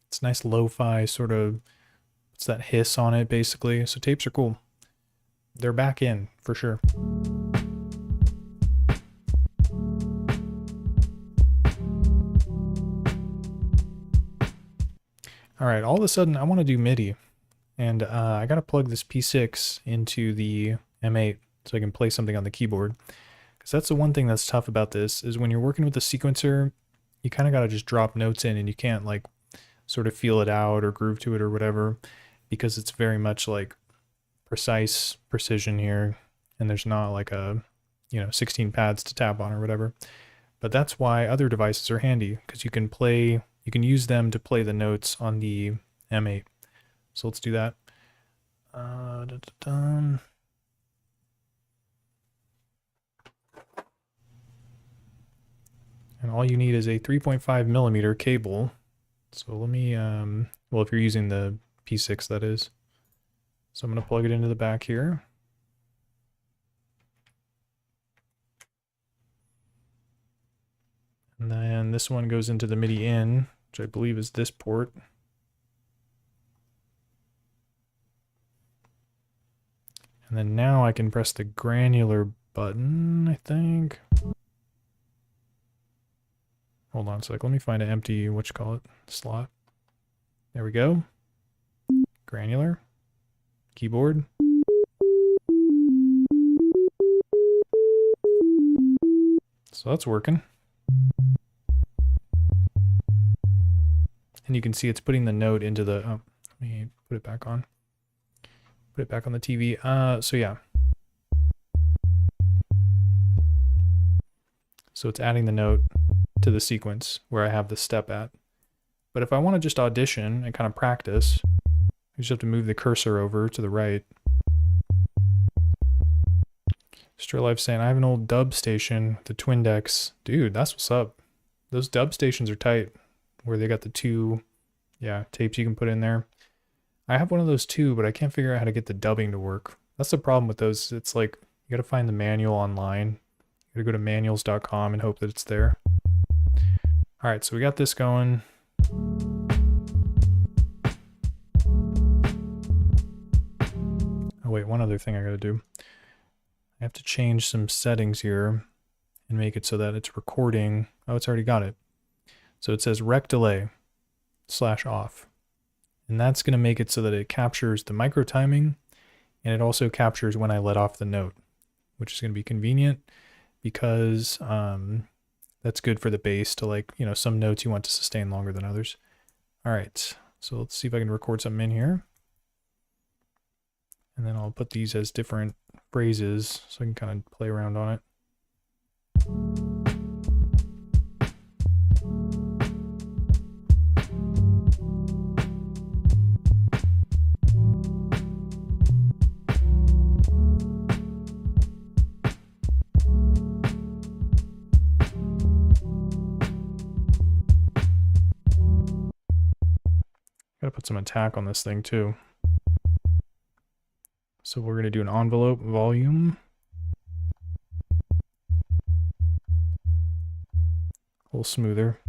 [SPEAKER 1] it's nice lo-fi sort of, it's that hiss on it basically. So tapes are cool. They're back in for sure. All right, all of a sudden I want to do MIDI, and I got to plug this P6 into the M8 so I can play something on the keyboard. Because that's the one thing that's tough about this is when you're working with the sequencer, you kind of got to just drop notes in and you can't like sort of feel it out or groove to it or whatever, because it's very much like precise precision here, and there's not like a 16 pads to tap on or whatever. But that's why other devices are handy, because you can use them to play the notes on the M8. So let's do that. And all you need is a 3.5 millimeter cable. So let me well, if you're using the P6, that is. So I'm going to plug it into the back here. And then this one goes into the MIDI in, which I believe is this port. And then now I can press the granular button, I think. Hold on a sec, let me find an empty, slot. There we go. Granular. Keyboard. So that's working. And you can see it's putting the note into the, oh, let me put it back on. Put it back on the TV. So yeah. So it's adding the note to the sequence where I have the step at. But if I want to just audition and kind of practice, I just have to move the cursor over to the right. Still Life saying, I have an old dub station, the twin decks. Dude, that's what's up. Those dub stations are tight, where they got the two, tapes you can put in there. I have one of those too, but I can't figure out how to get the dubbing to work. That's the problem with those. It's like, you got to find the manual online. You got to go to manuals.com and hope that it's there. All right, so we got this going. Oh wait, one other thing I got to do. I have to change some settings here and make it so that it's recording. Oh, it's already got it. So it says rec delay /off. And that's going to make it so that it captures the micro timing, and it also captures when I let off the note, which is going to be convenient because that's good for the bass to, like, you know, some notes you want to sustain longer than others. All right, so let's see if I can record something in here. And then I'll put these as different phrases so I can kind of play around on it. Gotta put some attack on this thing too. So we're gonna do an envelope volume. A little smoother.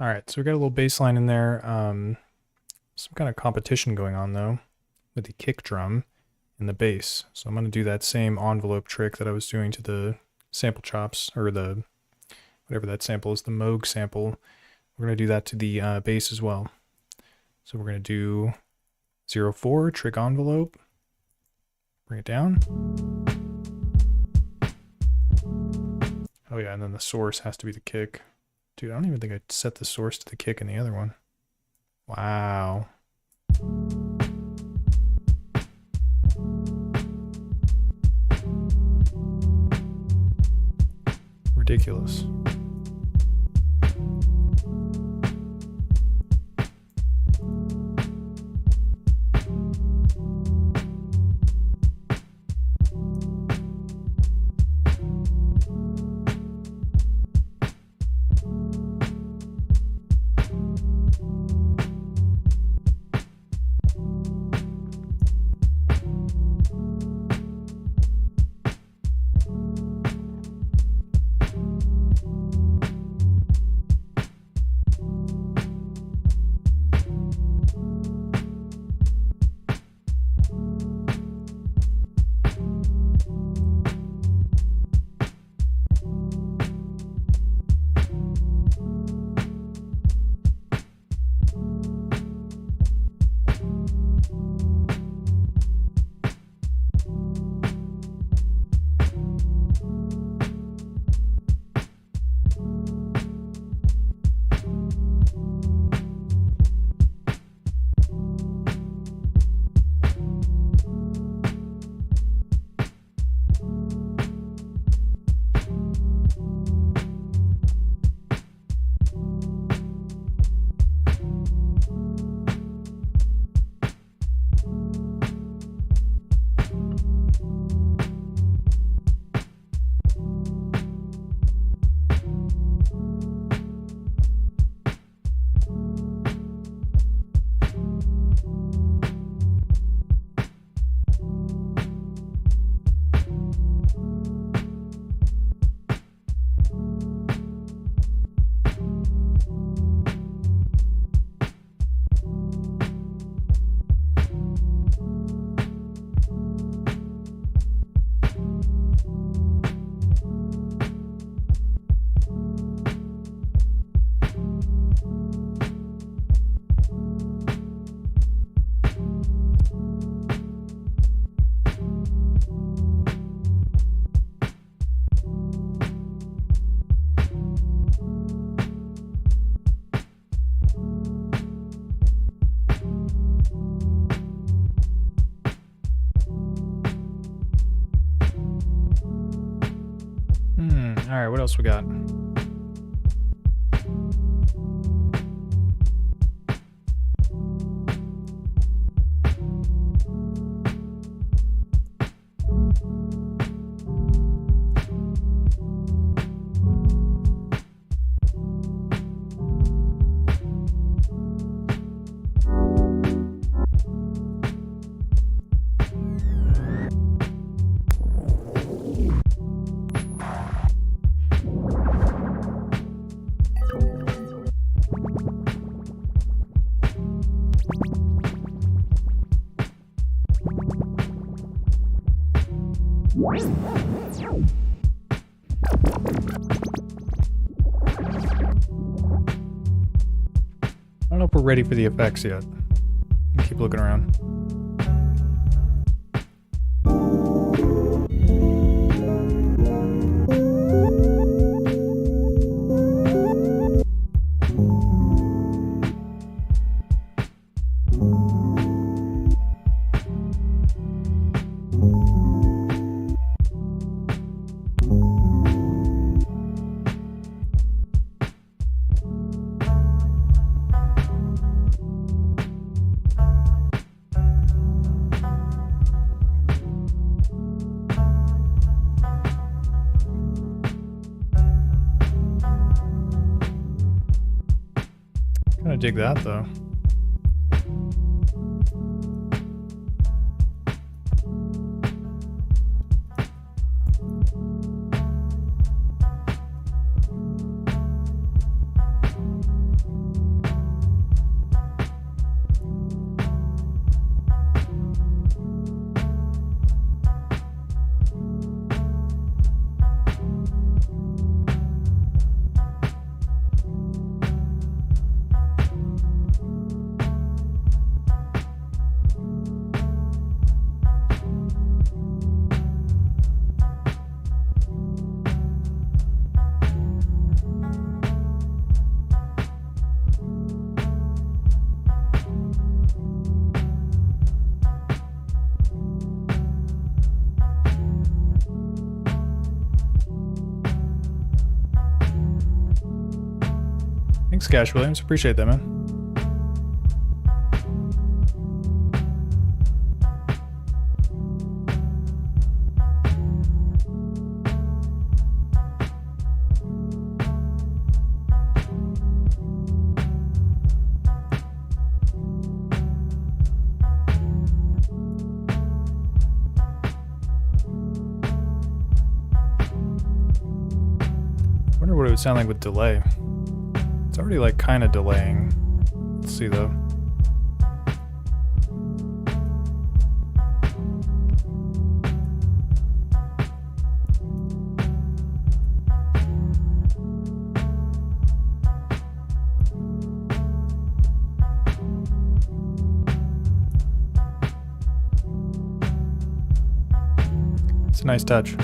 [SPEAKER 1] All right, so we got a little bass line in there. Some kind of competition going on though with the kick drum and the bass. So I'm going to do that same envelope trick that I was doing to the sample chops, or the whatever that sample is, the Moog sample. We're going to do that to the bass as well. So we're going to do 0-4 trick envelope, bring it down. Oh yeah, and then the source has to be the kick. Dude, I don't even think I set the source to the kick in the other one. Wow. Ridiculous. All right, what else we got? I don't know if we're ready for the effects yet. Keep looking around. Kind of dig that though. Thanks, Cash Williams. Appreciate that, man. I wonder what it would sound like with delay. It's already like kind of delaying. Let's see though. It's a nice touch.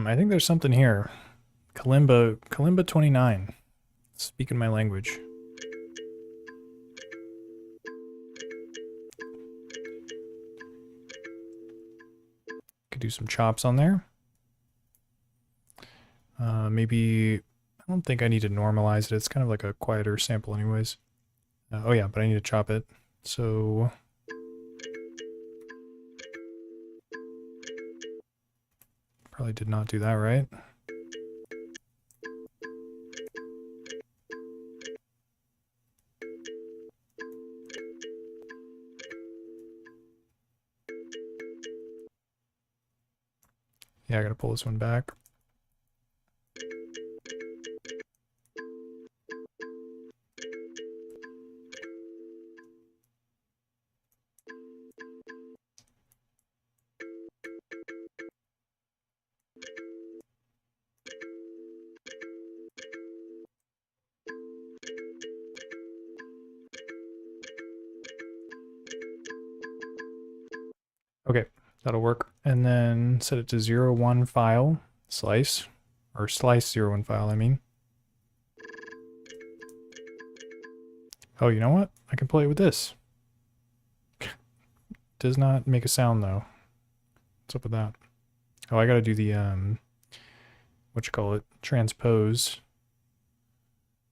[SPEAKER 1] I think there's something here. Kalimba 29. Speaking my language. Could do some chops on there. Maybe, I don't think I need to normalize it. It's kind of like a quieter sample anyways. Oh yeah, but I need to chop it. So probably did not do that right. Yeah, I gotta pull this one back. Okay, that'll work. And then set it to 0, 1 file, slice, or slice 0, 1 file, I mean. Oh, you know what? I can play it with this. Does not make a sound though. What's up with that? Oh, I gotta do the, transpose.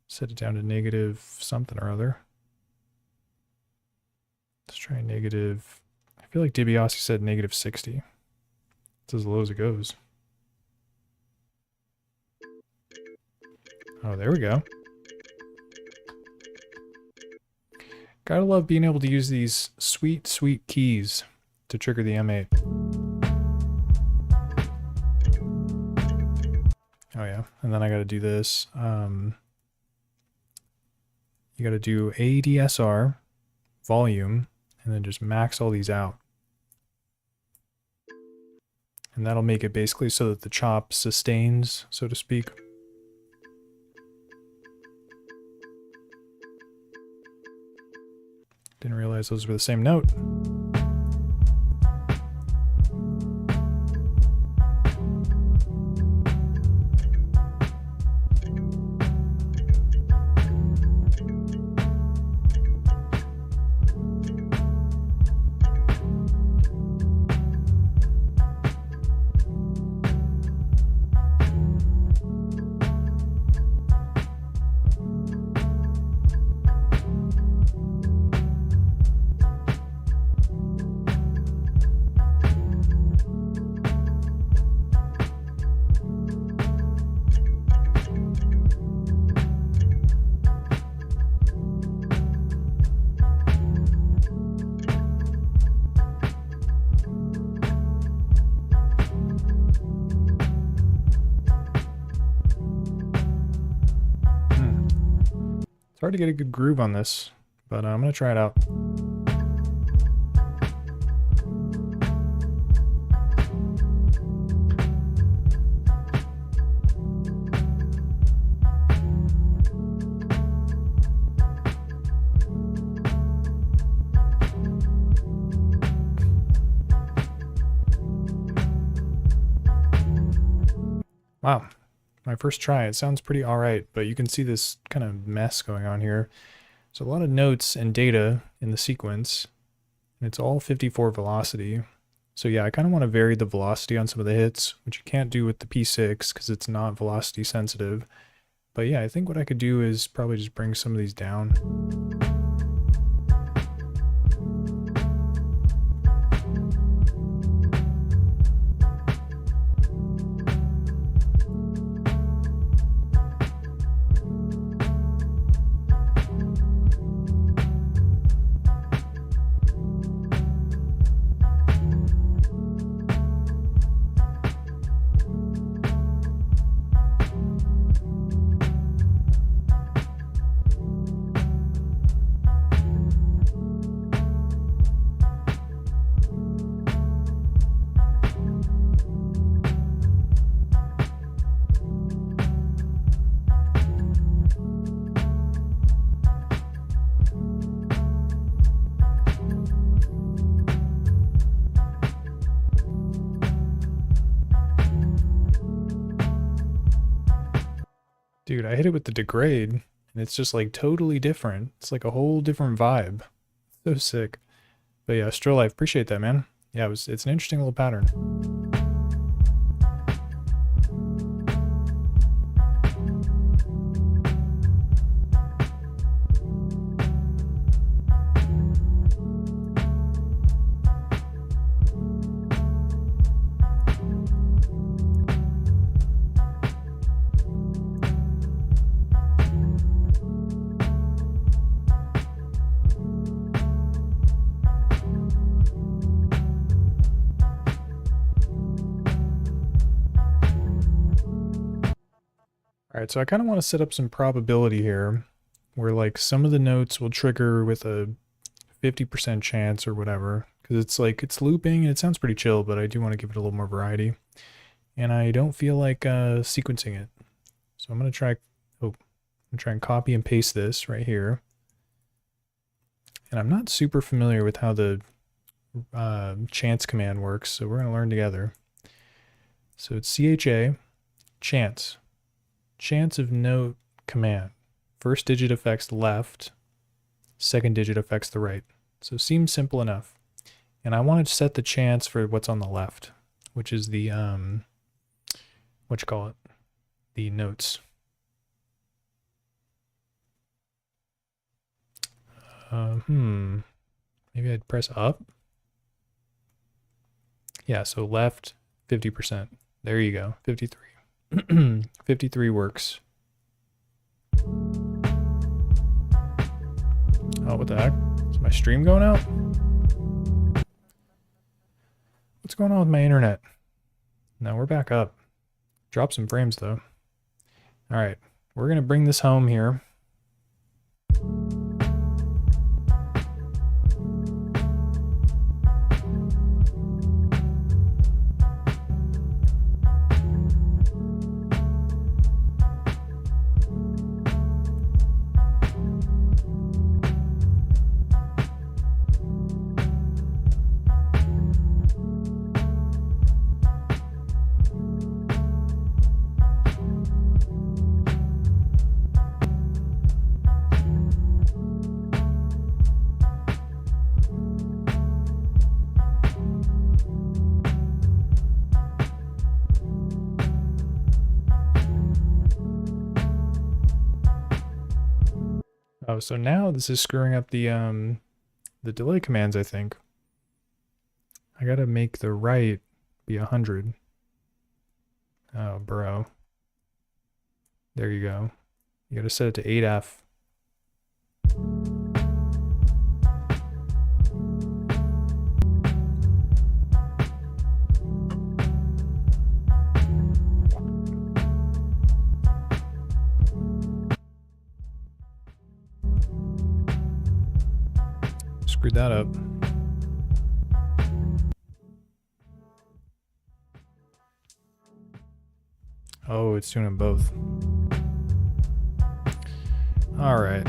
[SPEAKER 1] Set it down to negative something or other. Let's try negative. I feel like DiBiase said negative 60. It's as low as it goes. Oh, there we go. Gotta love being able to use these sweet, sweet keys to trigger the M8. Oh yeah, and then I got to do this. You got to do ADSR, volume, and then just max all these out. And that'll make it basically so that the chop sustains, so to speak. Didn't realize those were the same note. It's hard to get a good groove on this, but I'm going to try it out. Wow. My first try, it sounds pretty alright, but you can see this kind of mess going on here. So a lot of notes and data in the sequence, and it's all 54 velocity. So yeah, I kind of want to vary the velocity on some of the hits, which you can't do with the P6 because it's not velocity sensitive. But yeah, I think what I could do is probably just bring some of these down. Dude, I hit it with the degrade, and it's just like totally different. It's like a whole different vibe. So sick. But yeah, Still Life, appreciate that, man. Yeah, it's an interesting little pattern. All right, so I kind of want to set up some probability here where like some of the notes will trigger with a 50% chance or whatever, because it's like it's looping and it sounds pretty chill, but I do want to give it a little more variety. And I don't feel like sequencing it. So I'm going to try, and copy and paste this right here. And I'm not super familiar with how the chance command works, so we're going to learn together. So it's CHA, chance. Chance of note command. First digit affects the left, second digit affects the right. So it seems simple enough. And I want to set the chance for what's on the left, which is the, the notes. Maybe I'd press up. Yeah, so left, 50%. There you go, 53. 53 works. Oh, what the heck? Is my stream going out? What's going on with my internet? No, we're back up. Drop some frames though. All right, we're gonna bring this home here. Oh, so now this is screwing up the delay commands, I think. I gotta make the right be 100. Oh, bro. There you go. You gotta set it to 8F. Screwed that up. Oh, it's doing them both. All right.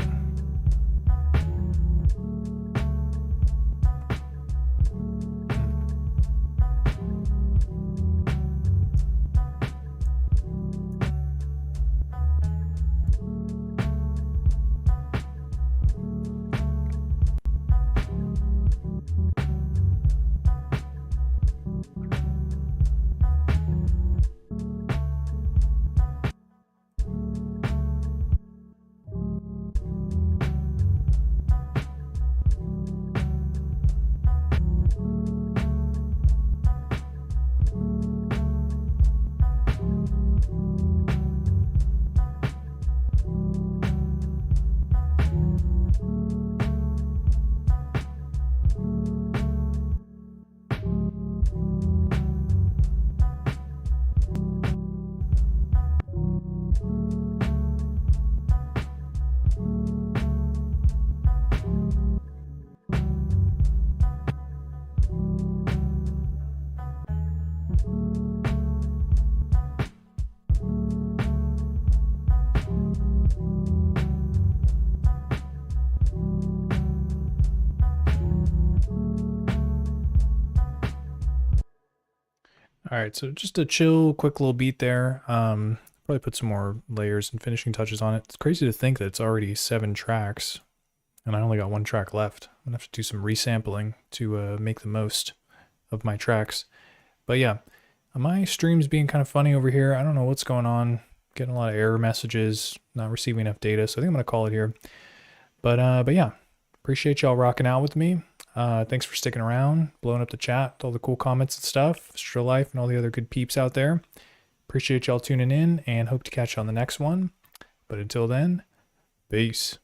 [SPEAKER 1] All right, so just a chill, quick little beat there. Probably put some more layers and finishing touches on it. It's crazy to think that it's already 7 tracks, and I only got 1 track left. I'm gonna have to do some resampling to make the most of my tracks. But yeah, my stream's being kind of funny over here. I don't know what's going on. Getting a lot of error messages, not receiving enough data. So I think I'm gonna call it here. But yeah, appreciate y'all rocking out with me. Thanks for sticking around, blowing up the chat, all the cool comments and stuff, Still Life and all the other good peeps out there. Appreciate y'all tuning in and hope to catch you on the next one. But until then, peace.